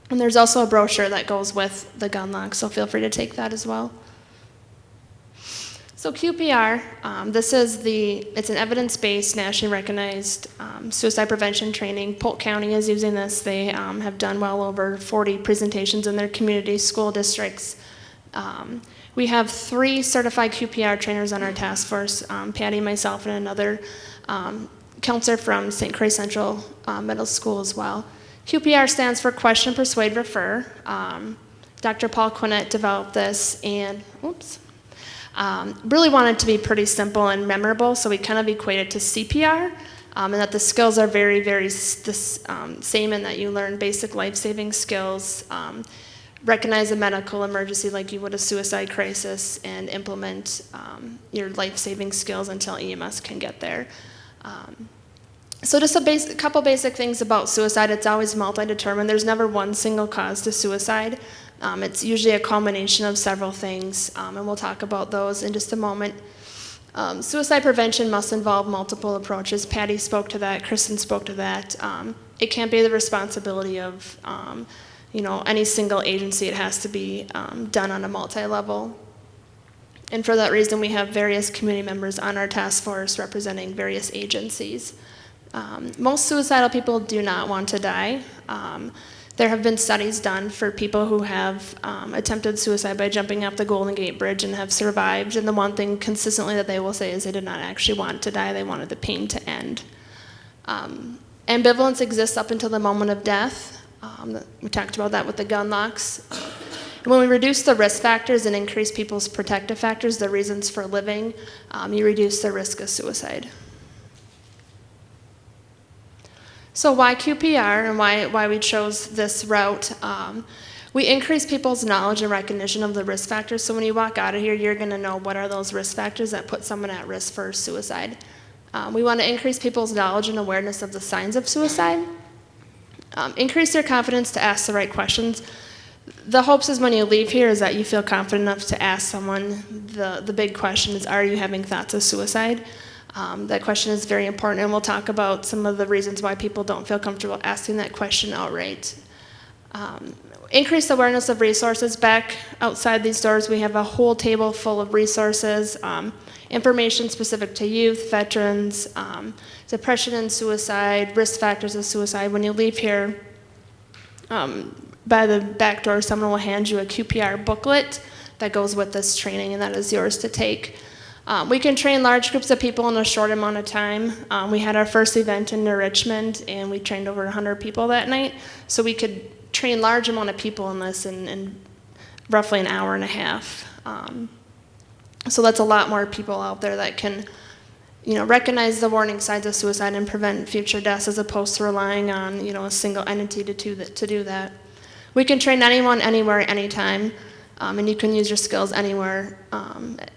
Speaker 8: And there's also a brochure that goes with the gun lock, so feel free to take that as well. So QPR, it's an evidence-based, nationally recognized suicide prevention training. Polk County is using this. They have done well over 40 presentations in their community school districts. We have 3 certified QPR trainers on our task force, Patty, myself, and another counselor from St. Croix Central Middle School as well. QPR stands for Question, Persuade, Refer. Dr. Paul Quinnett developed this and, really wanted to be pretty simple and memorable, so we kind of equate it to CPR, and that the skills are very, very same in that you learn basic life-saving skills, recognize a medical emergency like you would a suicide crisis, and implement your life-saving skills until EMS can get there. So just a couple basic things about suicide. It's always multi-determined. There's never one single cause to suicide. It's usually a culmination of several things, and we'll talk about those in just a moment. Suicide prevention must involve multiple approaches. Patty spoke to that, Kristen spoke to that. It can't be the responsibility of any single agency. It has to be done on a multi-level. And for that reason, we have various community members on our task force representing various agencies. Most suicidal people do not want to die. There have been studies done for people who have attempted suicide by jumping off the Golden Gate Bridge and have survived, and the one thing consistently that they will say is they did not actually want to die, they wanted the pain to end. Ambivalence exists up until the moment of death. We talked about that with the gun locks. When we reduce the risk factors and increase people's protective factors, the reasons for living, you reduce the risk of suicide. So why QPR and why we chose this route? We increase people's knowledge and recognition of the risk factors. So when you walk out of here, you're going to know what are those risk factors that put someone at risk for suicide. We want to increase people's knowledge and awareness of the signs of suicide. Increase their confidence to ask the right questions. The hopes is when you leave here is that you feel confident enough to ask someone. The big question is, are you having thoughts of suicide? That question is very important, and we'll talk about some of the reasons why people don't feel comfortable asking that question outright. Increase awareness of resources. Back outside these doors, we have a whole table full of resources, information specific to youth, veterans, depression and suicide, risk factors of suicide. When you leave here, by the back door, someone will hand you a QPR booklet that goes with this training, and that is yours to take. We can train large groups of people in a short amount of time. We had our first event in New Richmond, and we trained over 100 people that night. So we could train large amount of people in this in roughly an hour and a half. So that's a lot more people out there that can, recognize the warning signs of suicide and prevent future deaths, as opposed to relying on, a single entity to do that. We can train anyone, anywhere, anytime. And you can use your skills anywhere,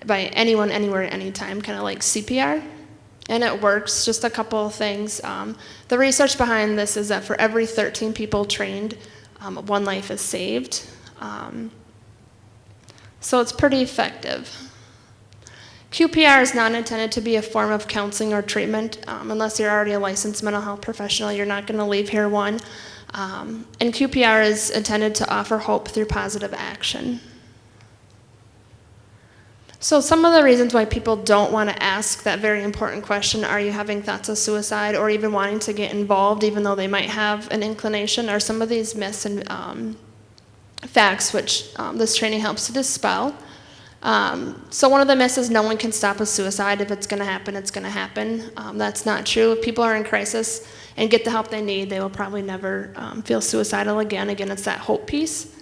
Speaker 8: by anyone, anywhere, anytime, kind of like CPR. And it works. Just a couple of things. The research behind this is that for every 13 people trained, one life is saved. So it's pretty effective. QPR is not intended to be a form of counseling or treatment. Unless you're already a licensed mental health professional, you're not going to leave here one. And QPR is intended to offer hope through positive action. So some of the reasons why people don't want to ask that very important question, are you having thoughts of suicide, or even wanting to get involved even though they might have an inclination, are some of these myths and facts which this training helps to dispel. So one of the myths is no one can stop a suicide. If it's going to happen, it's going to happen. That's not true. If people are in crisis and get the help they need, they will probably never feel suicidal again. Again, it's that hope piece.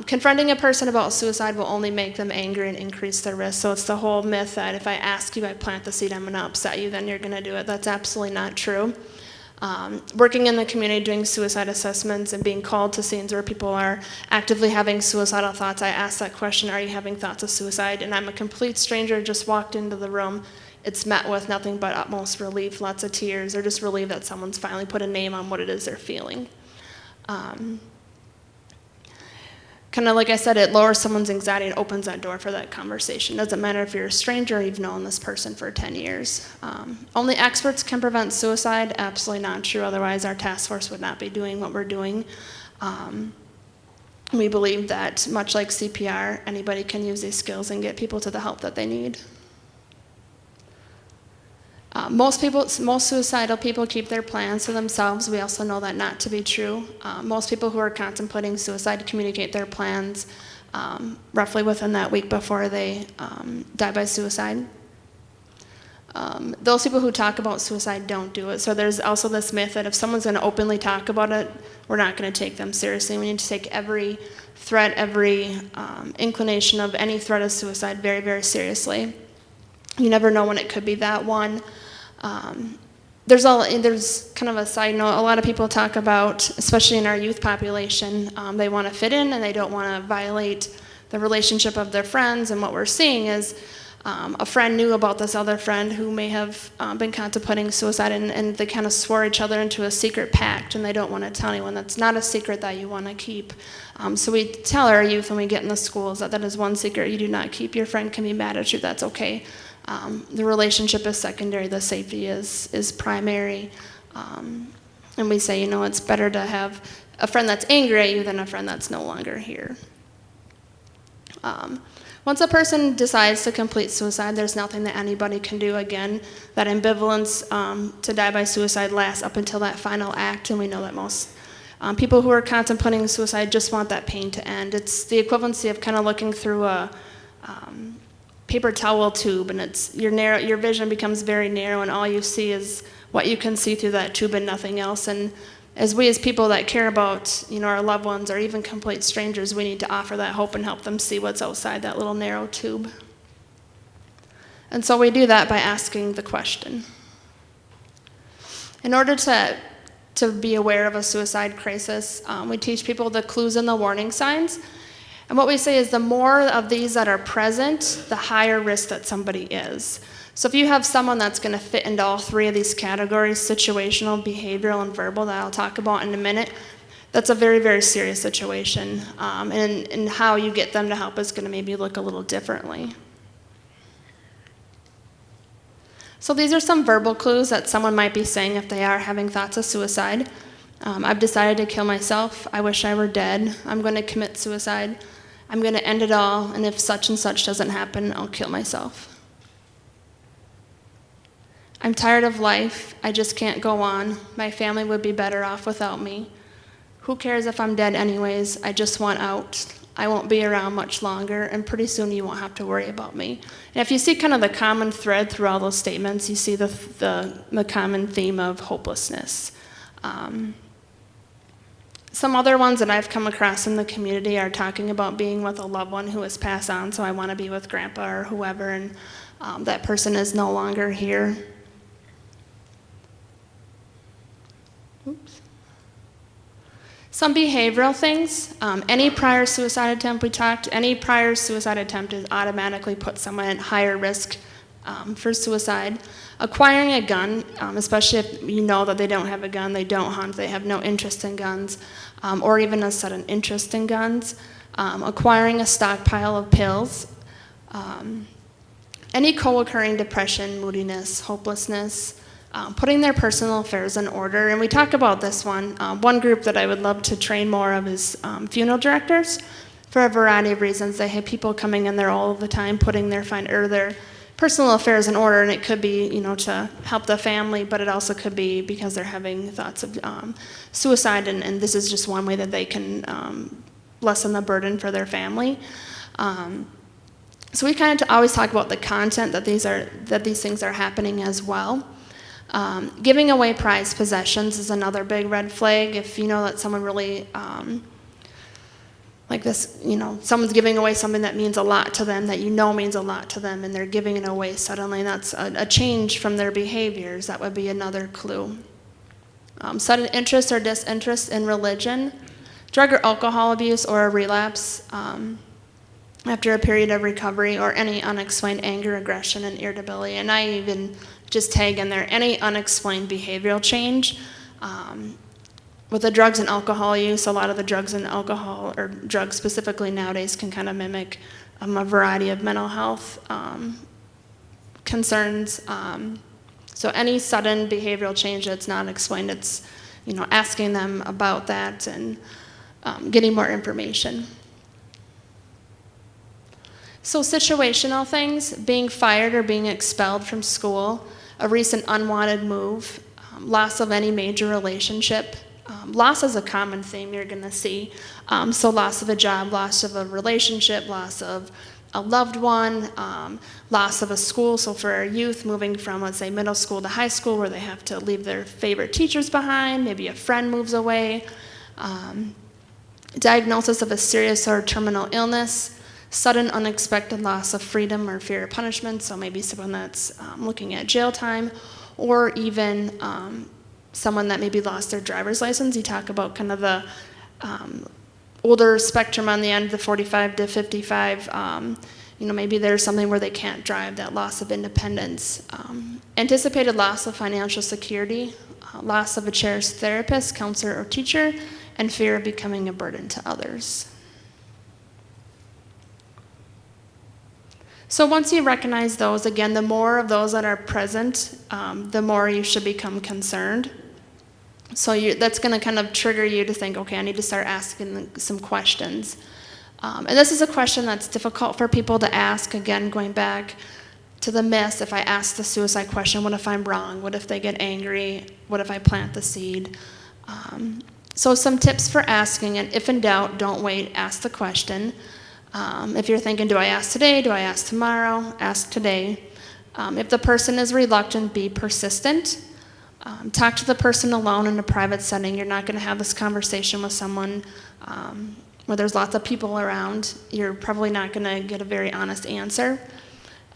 Speaker 8: Confronting a person about suicide will only make them angry and increase their risk. So it's the whole myth that if I ask you, I plant the seed, I'm going to upset you, then you're going to do it. That's absolutely not true. Working in the community, doing suicide assessments and being called to scenes where people are actively having suicidal thoughts, I ask that question, are you having thoughts of suicide? And I'm a complete stranger, just walked into the room. It's met with nothing but utmost relief, lots of tears. They're just relieved that someone's finally put a name on what it is they're feeling. Kind of like I said, it lowers someone's anxiety and opens that door for that conversation. Doesn't matter if you're a stranger or you've known this person for 10 years. Only experts can prevent suicide. Absolutely not true. Otherwise, our task force would not be doing what we're doing. We believe that, much like CPR, anybody can use these skills and get people to the help that they need. Most suicidal people keep their plans to themselves. We also know that not to be true. Most people who are contemplating suicide communicate their plans roughly within that week before they die by suicide. Those people who talk about suicide don't do it. So there's also this myth that if someone's going to openly talk about it, we're not going to take them seriously. We need to take every threat, every inclination of any threat of suicide very, very seriously. You never know when it could be that one. There's kind of a side note. A lot of people talk about, especially in our youth population, they want to fit in and they don't want to violate the relationship of their friends. And what we're seeing is a friend knew about this other friend who may have been contemplating suicide, and they kind of swore each other into a secret pact, and they don't want to tell anyone. That's not a secret that you want to keep. So we tell our youth when we get in the schools that is one secret you do not keep. Your friend can be mad at you. That's okay. The relationship is secondary, the safety is primary. And we say, it's better to have a friend that's angry at you than a friend that's no longer here. Once a person decides to complete suicide, there's nothing that anybody can do. Again, that ambivalence to die by suicide lasts up until that final act, and we know that most People who are contemplating suicide just want that pain to end. It's the equivalency of kind of looking through a paper towel tube, and it's your vision becomes very narrow, and all you see is what you can see through that tube and nothing else. And as people that care about, our loved ones or even complete strangers, we need to offer that hope and help them see what's outside that little narrow tube. And so we do that by asking the question. In order to be aware of a suicide crisis, we teach people the clues and the warning signs. And what we say is the more of these that are present, the higher risk that somebody is. So if you have someone that's going to fit into all three of these categories, situational, behavioral, and verbal, that I'll talk about in a minute, that's a very, very serious situation. And how you get them to help is going to maybe look a little differently. So these are some verbal clues that someone might be saying if they are having thoughts of suicide. I've decided to kill myself. I wish I were dead. I'm going to commit suicide. I'm going to end it all, and if such and such doesn't happen, I'll kill myself. I'm tired of life. I just can't go on. My family would be better off without me. Who cares if I'm dead anyways? I just want out. I won't be around much longer, and pretty soon you won't have to worry about me. And if you see kind of the common thread through all those statements, you see the common theme of hopelessness. Some other ones that I've come across in the community are talking about being with a loved one who has passed on, so I want to be with grandpa or whoever, and that person is no longer here. Oops. Some behavioral things. Any prior suicide attempt any prior suicide attempt is automatically put someone at higher risk for suicide. Acquiring a gun, especially if you know that they don't have a gun, they don't hunt, they have no interest in guns, or even a sudden interest in guns. Acquiring a stockpile of pills. Any co-occurring depression, moodiness, hopelessness. Putting their personal affairs in order, and we talk about this one. One group that I would love to train more of is funeral directors. For a variety of reasons, they have people coming in there all the time, putting their personal affairs in order, and it could be, to help the family, but it also could be because they're having thoughts of suicide, and this is just one way that they can lessen the burden for their family. So we kind of always talk about the content that these things are happening as well. Giving away prized possessions is another big red flag. If you know that someone really, like this, someone's giving away something that means a lot to them, that means a lot to them, and they're giving it away suddenly, that's a change from their behaviors. That would be another clue. Sudden interest or disinterest in religion, drug or alcohol abuse, or a relapse after a period of recovery, or any unexplained anger, aggression, and irritability. And I even just tag in there any unexplained behavioral change. With the drugs and alcohol use, a lot of the drugs and alcohol, or drugs specifically nowadays, can kind of mimic a variety of mental health concerns. So any sudden behavioral change that's not explained, it's asking them about that and getting more information. So situational things, being fired or being expelled from school, a recent unwanted move, loss of any major relationship. Loss is a common theme you're going to see. So loss of a job, loss of a relationship, loss of a loved one, loss of a school. So for our youth, moving from, let's say, middle school to high school, where they have to leave their favorite teachers behind, maybe a friend moves away. Diagnosis of a serious or terminal illness, sudden unexpected loss of freedom or fear of punishment, so maybe someone that's looking at jail time, or even someone that maybe lost their driver's license. You talk about kind of the older spectrum on the end, the 45 to 55. Maybe there's something where they can't drive, that loss of independence. Anticipated loss of financial security, loss of a cherished therapist, counselor, or teacher, and fear of becoming a burden to others. So once you recognize those, again, the more of those that are present, the more you should become concerned. So that's going to kind of trigger you to think, okay, I need to start asking some questions. And this is a question that's difficult for people to ask. Again, going back to the myths, if I ask the suicide question, what if I'm wrong? What if they get angry? What if I plant the seed? So some tips for asking it: if in doubt, don't wait, ask the question. If you're thinking, do I ask today, do I ask tomorrow, ask today. If the person is reluctant, be persistent. Talk to the person alone in a private setting. You're not going to have this conversation with someone where there's lots of people around. You're probably not going to get a very honest answer.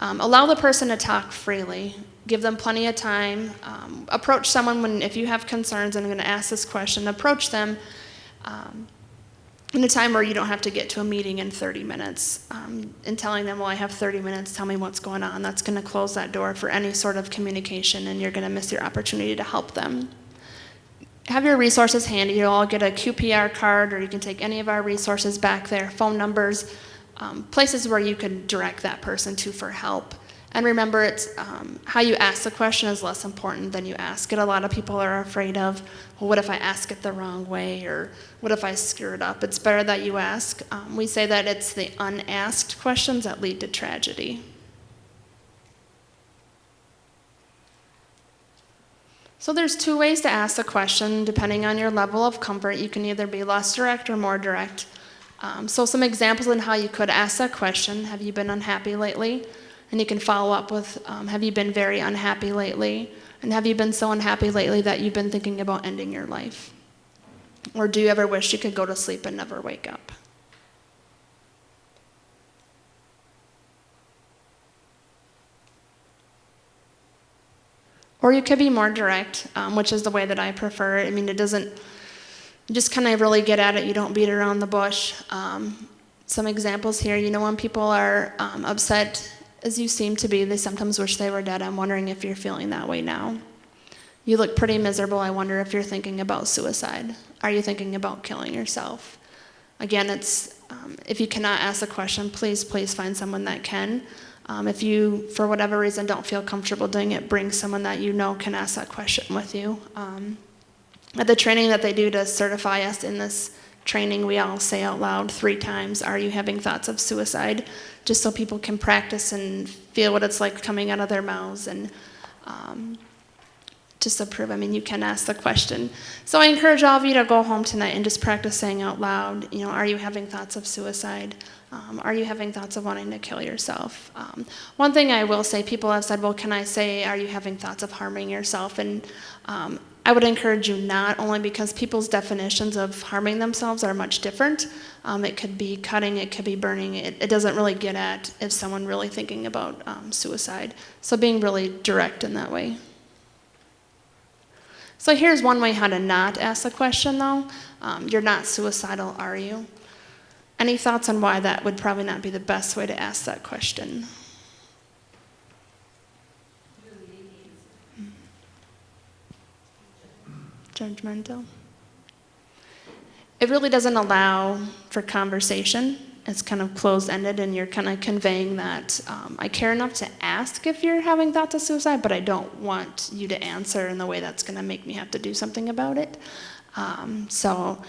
Speaker 8: Allow the person to talk freely. Give them plenty of time. Approach someone if you have concerns and I'm going to ask this question, approach them in a time where you don't have to get to a meeting in 30 minutes. And telling them, well, I have 30 minutes, tell me what's going on. That's going to close that door for any sort of communication, and you're going to miss your opportunity to help them. Have your resources handy. You'll all get a QPR card, or you can take any of our resources back there, phone numbers, places where you can direct that person to for help. And remember, it's how you ask the question is less important than you ask it. A lot of people are afraid of, well, what if I ask it the wrong way, or what if I screw it up? It's better that you ask. We say that it's the unasked questions that lead to tragedy. So there's two ways to ask the question, depending on your level of comfort. You can either be less direct or more direct. So some examples on how you could ask that question: have you been unhappy lately? And you can follow up with, have you been very unhappy lately? And have you been so unhappy lately that you've been thinking about ending your life? Or do you ever wish you could go to sleep and never wake up? Or you could be more direct, which is the way that I prefer. I mean, it doesn't, you just kind of really get at it. You don't beat around the bush. Some examples here, when people are upset, as you seem to be, they sometimes wish they were dead. I'm wondering if you're feeling that way now. You look pretty miserable. I wonder if you're thinking about suicide. Are you thinking about killing yourself? Again, it's if you cannot ask a question, please find someone that can. If you, for whatever reason, don't feel comfortable doing it, bring someone that you know can ask that question with you. At the training that they do to certify us in this training, we all say out loud 3 times, "Are you having thoughts of suicide?" Just so people can practice and feel what it's like coming out of their mouths, and just to prove, you can ask the question. So I encourage all of you to go home tonight and just practice saying out loud, are you having thoughts of suicide? Are you having thoughts of wanting to kill yourself? One thing I will say, people have said, well, can I say, are you having thoughts of harming yourself? And I would encourage you not, only because people's definitions of harming themselves are much different. It could be cutting, it could be burning. It doesn't really get at if someone really thinking about suicide. So being really direct in that way. So here's one way how to not ask the question, though. You're not suicidal, are you? Any thoughts on why that would probably not be the best way to ask that question? Judgmental. It really doesn't allow for conversation. It's kind of closed-ended, and you're kind of conveying that I care enough to ask if you're having thoughts of suicide, but I don't want you to answer in the way that's going to make me have to do something about it. So,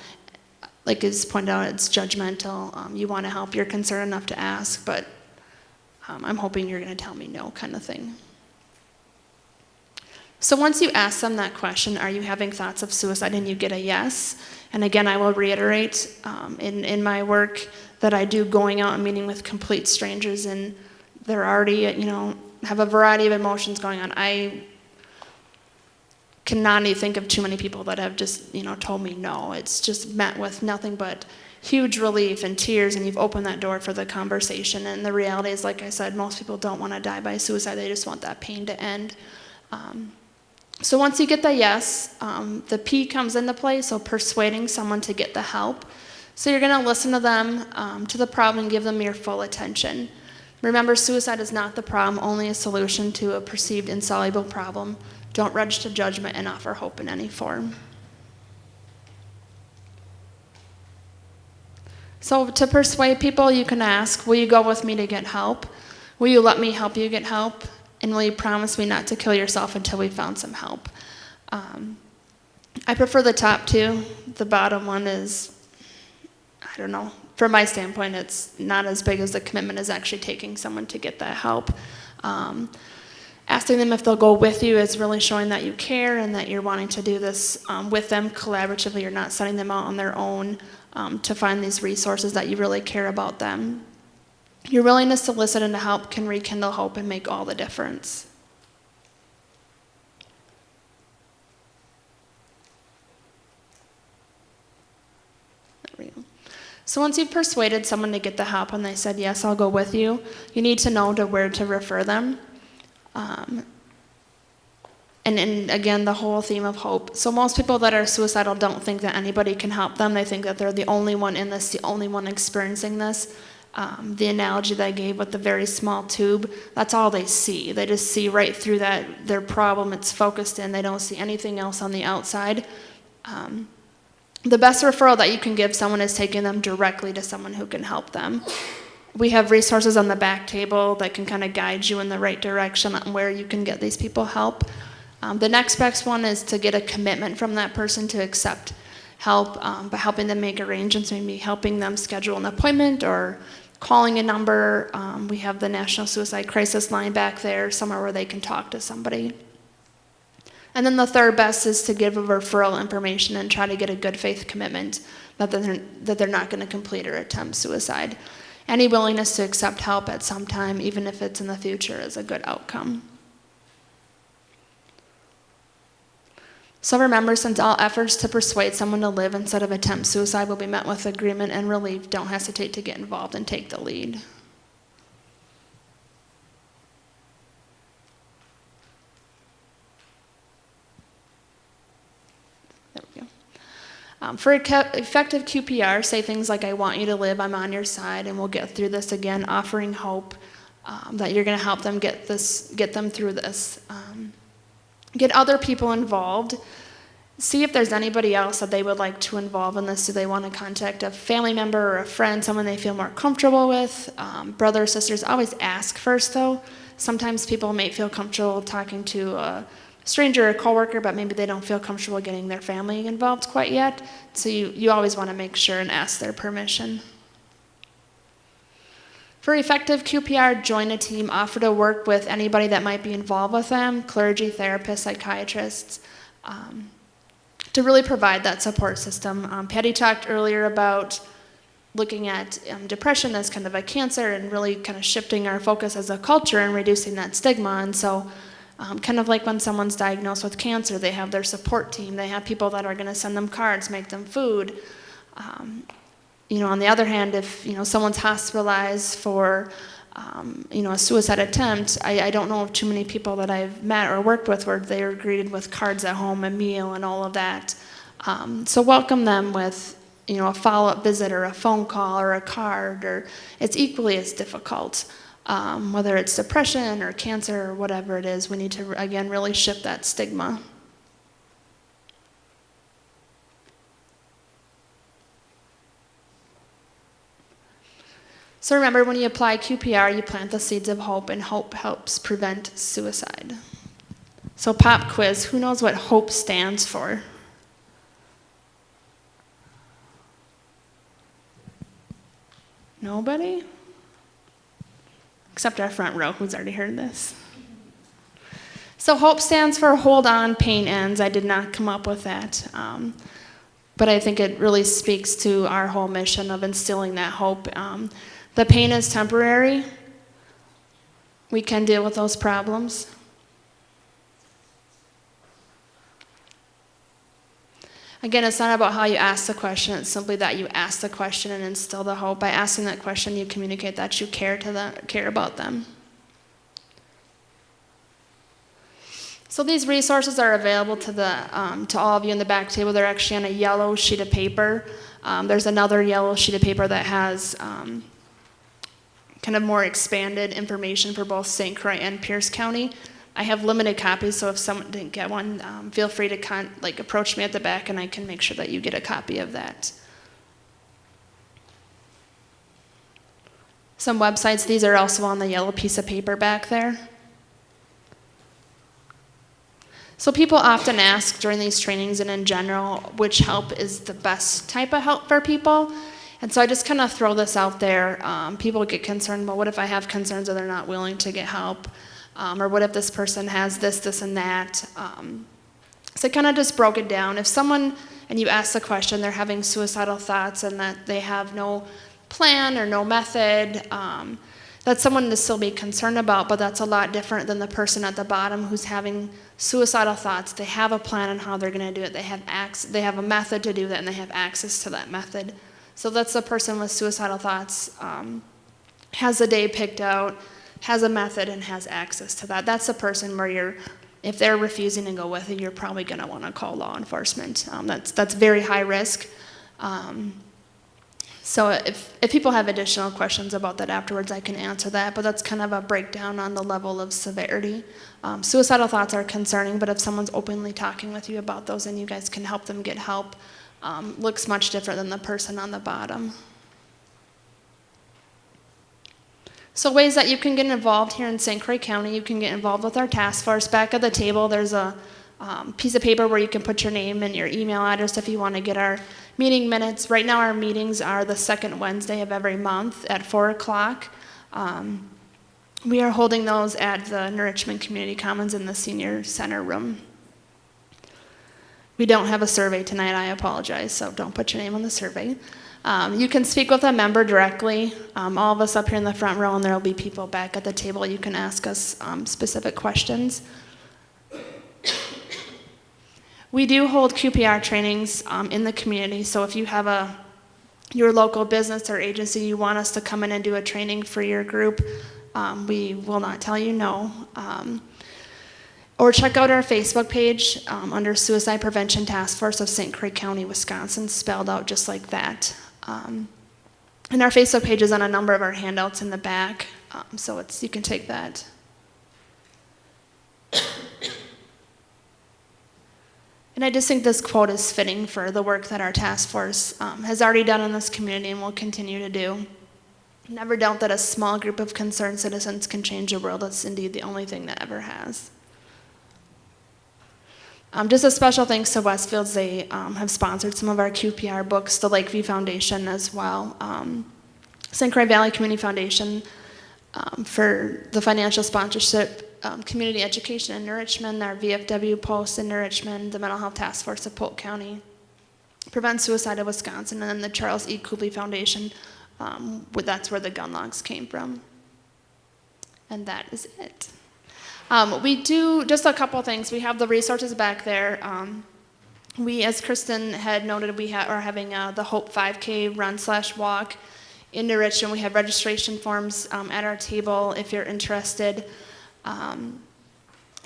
Speaker 8: like is pointed out, it's judgmental. You want to help, you're concerned enough to ask, but I'm hoping you're going to tell me no, kind of thing. So once you ask them that question, are you having thoughts of suicide, and you get a yes, and again, I will reiterate in my work that I do going out and meeting with complete strangers, and they're already, have a variety of emotions going on. I cannot even think of too many people that have just, told me no. It's just met with nothing but huge relief and tears, and you've opened that door for the conversation. And the reality is, like I said, most people don't want to die by suicide. They just want that pain to end. So once you get the yes, the P comes into play, so persuading someone to get the help. So you're going to listen to them, to the problem, and give them your full attention. Remember, suicide is not the problem, only a solution to a perceived insoluble problem. Don't rush to judgment and offer hope in any form. So to persuade people, you can ask, will you go with me to get help? Will you let me help you get help? And will you promise me not to kill yourself until we found some help? I prefer the top two. The bottom one is, I don't know. From my standpoint, it's not as big as the commitment as actually taking someone to get that help. Asking them if they'll go with you is really showing that you care and that you're wanting to do this with them collaboratively. You're not sending them out on their own to find these resources, that you really care about them. Your willingness to listen and to help can rekindle hope and make all the difference. There we go. So once you've persuaded someone to get the help and they said, yes, I'll go with you, you need to know to where to refer them. And again, the whole theme of hope. So most people that are suicidal don't think that anybody can help them. They think that they're the only one in this, the only one experiencing this. The analogy that I gave with the very small tube, that's all they see. They just see right through that, their problem, it's focused in. They don't see anything else on the outside. The best referral that you can give someone is taking them directly to someone who can help them. We have resources on the back table that can kind of guide you in the right direction on where you can get these people help. The next best one is to get a commitment from that person to accept help by helping them make arrangements, maybe helping them schedule an appointment or calling a number. We have the National Suicide Crisis Line back there, somewhere where they can talk to somebody. And then the third best is to give a referral information and try to get a good faith commitment that they're not going to complete or attempt suicide. Any willingness to accept help at some time, even if it's in the future, is a good outcome. So remember, since all efforts to persuade someone to live instead of attempt suicide will be met with agreement and relief, don't hesitate to get involved and take the lead. There we go. For effective QPR, say things like, I want you to live, I'm on your side, and we'll get through this again, offering hope that you're going to help them get them through this. Get other people involved. See if there's anybody else that they would like to involve in this. Do they want to contact a family member or a friend, someone they feel more comfortable with? Brother or sisters, always ask first though. Sometimes people may feel comfortable talking to a stranger or a coworker, but maybe they don't feel comfortable getting their family involved quite yet. So you always want to make sure and ask their permission. For effective QPR, join a team, offer to work with anybody that might be involved with them, clergy, therapists, psychiatrists, to really provide that support system. Patty talked earlier about looking at depression as kind of a cancer and really kind of shifting our focus as a culture and reducing that stigma. And so kind of like when someone's diagnosed with cancer, they have their support team. They have people that are going to send them cards, make them food. On the other hand, if someone's hospitalized for a suicide attempt, I don't know of too many people that I've met or worked with where they were greeted with cards at home, a meal, and all of that. So welcome them with a follow-up visit or a phone call or a card, or it's equally as difficult. Whether it's depression or cancer or whatever it is, we need to again really shift that stigma. So remember, when you apply QPR, you plant the seeds of hope, and hope helps prevent suicide. So pop quiz, who knows what HOPE stands for? Nobody? Except our front row, who's already heard this. So HOPE stands for Hold On, Pain Ends. I did not come up with that. But I think it really speaks to our whole mission of instilling that hope. The pain is temporary. We can deal with those problems. Again, it's not about how you ask the question, it's simply that you ask the question and instill the hope. By asking that question, you communicate that you care about them. So these resources are available to all of you in the back table. They're actually on a yellow sheet of paper. There's another yellow sheet of paper that has kind of more expanded information for both St. Croix and Pierce County. I have limited copies, so if someone didn't get one, feel free to approach me at the back, and I can make sure that you get a copy of that. Some websites, these are also on the yellow piece of paper back there. So people often ask during these trainings and in general, which help is the best type of help for people. And so I just kind of throw this out there. People get concerned, well, what if I have concerns that they're not willing to get help? or what if this person has this, this, and that. So I kind of just broke it down. If someone, and you ask the question, they're having suicidal thoughts and that they have no plan or no method, that's someone to still be concerned about, but that's a lot different than the person at the bottom who's having suicidal thoughts. They have a plan on how they're going to do it. They have a method to do that, and they have access to that method. So that's the person with suicidal thoughts, has a day picked out, has a method, and has access to that. That's the person where if they're refusing to go with it, you're probably going to want to call law enforcement. That's very high risk. So if people have additional questions about that afterwards, I can answer that, but that's kind of a breakdown on the level of severity. Suicidal thoughts are concerning, but if someone's openly talking with you about those and you guys can help them get help, looks much different than the person on the bottom. So ways that you can get involved here in St. Croix County, you can get involved with our task force. Back at the table, there's a piece of paper where you can put your name and your email address if you want to get our meeting minutes. Right now our meetings are the second Wednesday of every month at 4 o'clock. We are holding those at the Richmond Community Commons in the Senior Center room. We don't have a survey tonight, I apologize, so don't put your name on the survey. You can speak with a member directly. All of us up here in the front row, and there will be people back at the table. You can ask us specific questions. We do hold QPR trainings in the community, so if you have your local business or agency, you want us to come in and do a training for your group, we will not tell you no. Or check out our Facebook page under Suicide Prevention Task Force of St. Croix County, Wisconsin, spelled out just like that. And our Facebook page is on a number of our handouts in the back, so you can take that. And I just think this quote is fitting for the work that our task force has already done in this community and will continue to do. Never doubt that a small group of concerned citizens can change the world. It's indeed the only thing that ever has. Just a special thanks to Westfields. They have sponsored some of our QPR books, the Lakeview Foundation as well. St. Croix Valley Community Foundation for the financial sponsorship, community education in Richmond, our VFW post in Richmond, the Mental Health Task Force of Polk County, Prevent Suicide of Wisconsin, and then the Charles E. Cooley Foundation. That's where the gun logs came from. And that is it. We do just a couple things. We have the resources back there. We, as Kristen had noted, we are having the Hope 5K run/walk into Richmond. We have registration forms at our table if you're interested. And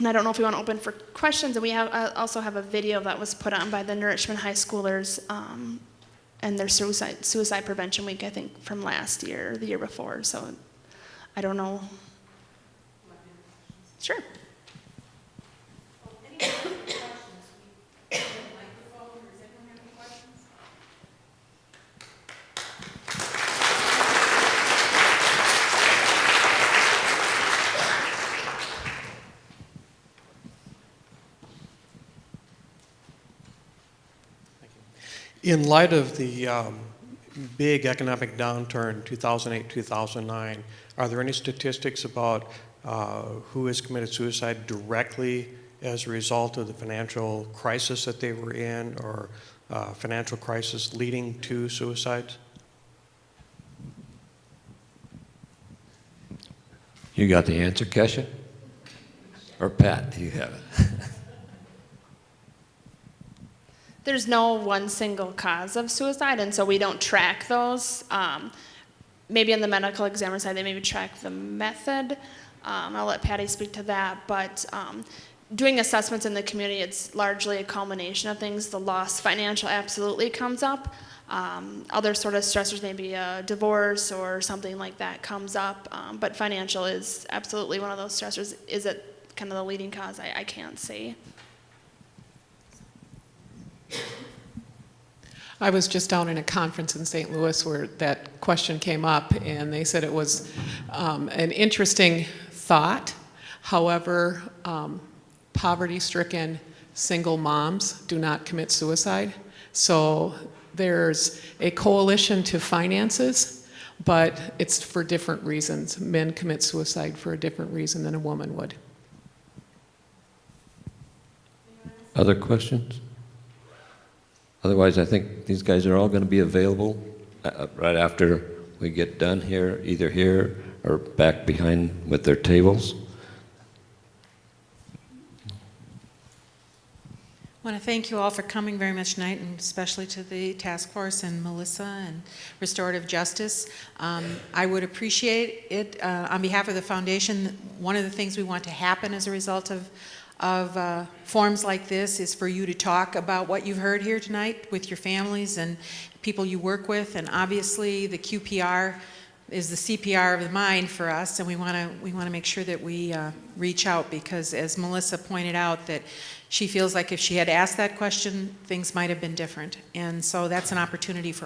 Speaker 8: I don't know if we want to open for questions. And we also have a video that was put on by the Richmond high schoolers and their suicide prevention week, I think, from last year or the year before. So I don't know. Sure.
Speaker 9: In light of the big economic downturn, 2008, 2009, are there any statistics about who has committed suicide directly as a result of the financial crisis that they were in, or financial crisis leading to suicides?
Speaker 10: You got the answer, Kesha? Or Pat, do you have it?
Speaker 8: There's no one single cause of suicide, and so we don't track those. Maybe on the medical examiner side, they maybe track the method. I'll let Patty speak to that, but doing assessments in the community, it's largely a culmination of things. The loss financial absolutely comes up. Other sort of stressors, maybe a divorce or something like that comes up, but financial is absolutely one of those stressors. Is it kind of the leading cause? I can't say.
Speaker 7: I was just down in a conference in St. Louis where that question came up, and they said it was an interesting thought. However, poverty-stricken single moms do not commit suicide. So there's a coalition to finances, but it's for different reasons. Men commit suicide for a different reason than a woman would.
Speaker 10: Other questions? Otherwise, I think these guys are all going to be available right after we get done here, either here or back behind with their tables.
Speaker 2: I want to thank you all for coming very much tonight, and especially to the task force and Melissa and Restorative Justice. I would appreciate it on behalf of the foundation. One of the things we want to happen as a result of forums like this is for you to talk about what you've heard here tonight with your families and people you work with, and obviously the QPR is the CPR of the mind for us, and we want to make sure that we reach out, because as Melissa pointed out, that she feels like if she had asked that question, things might have been different, and so that's an opportunity for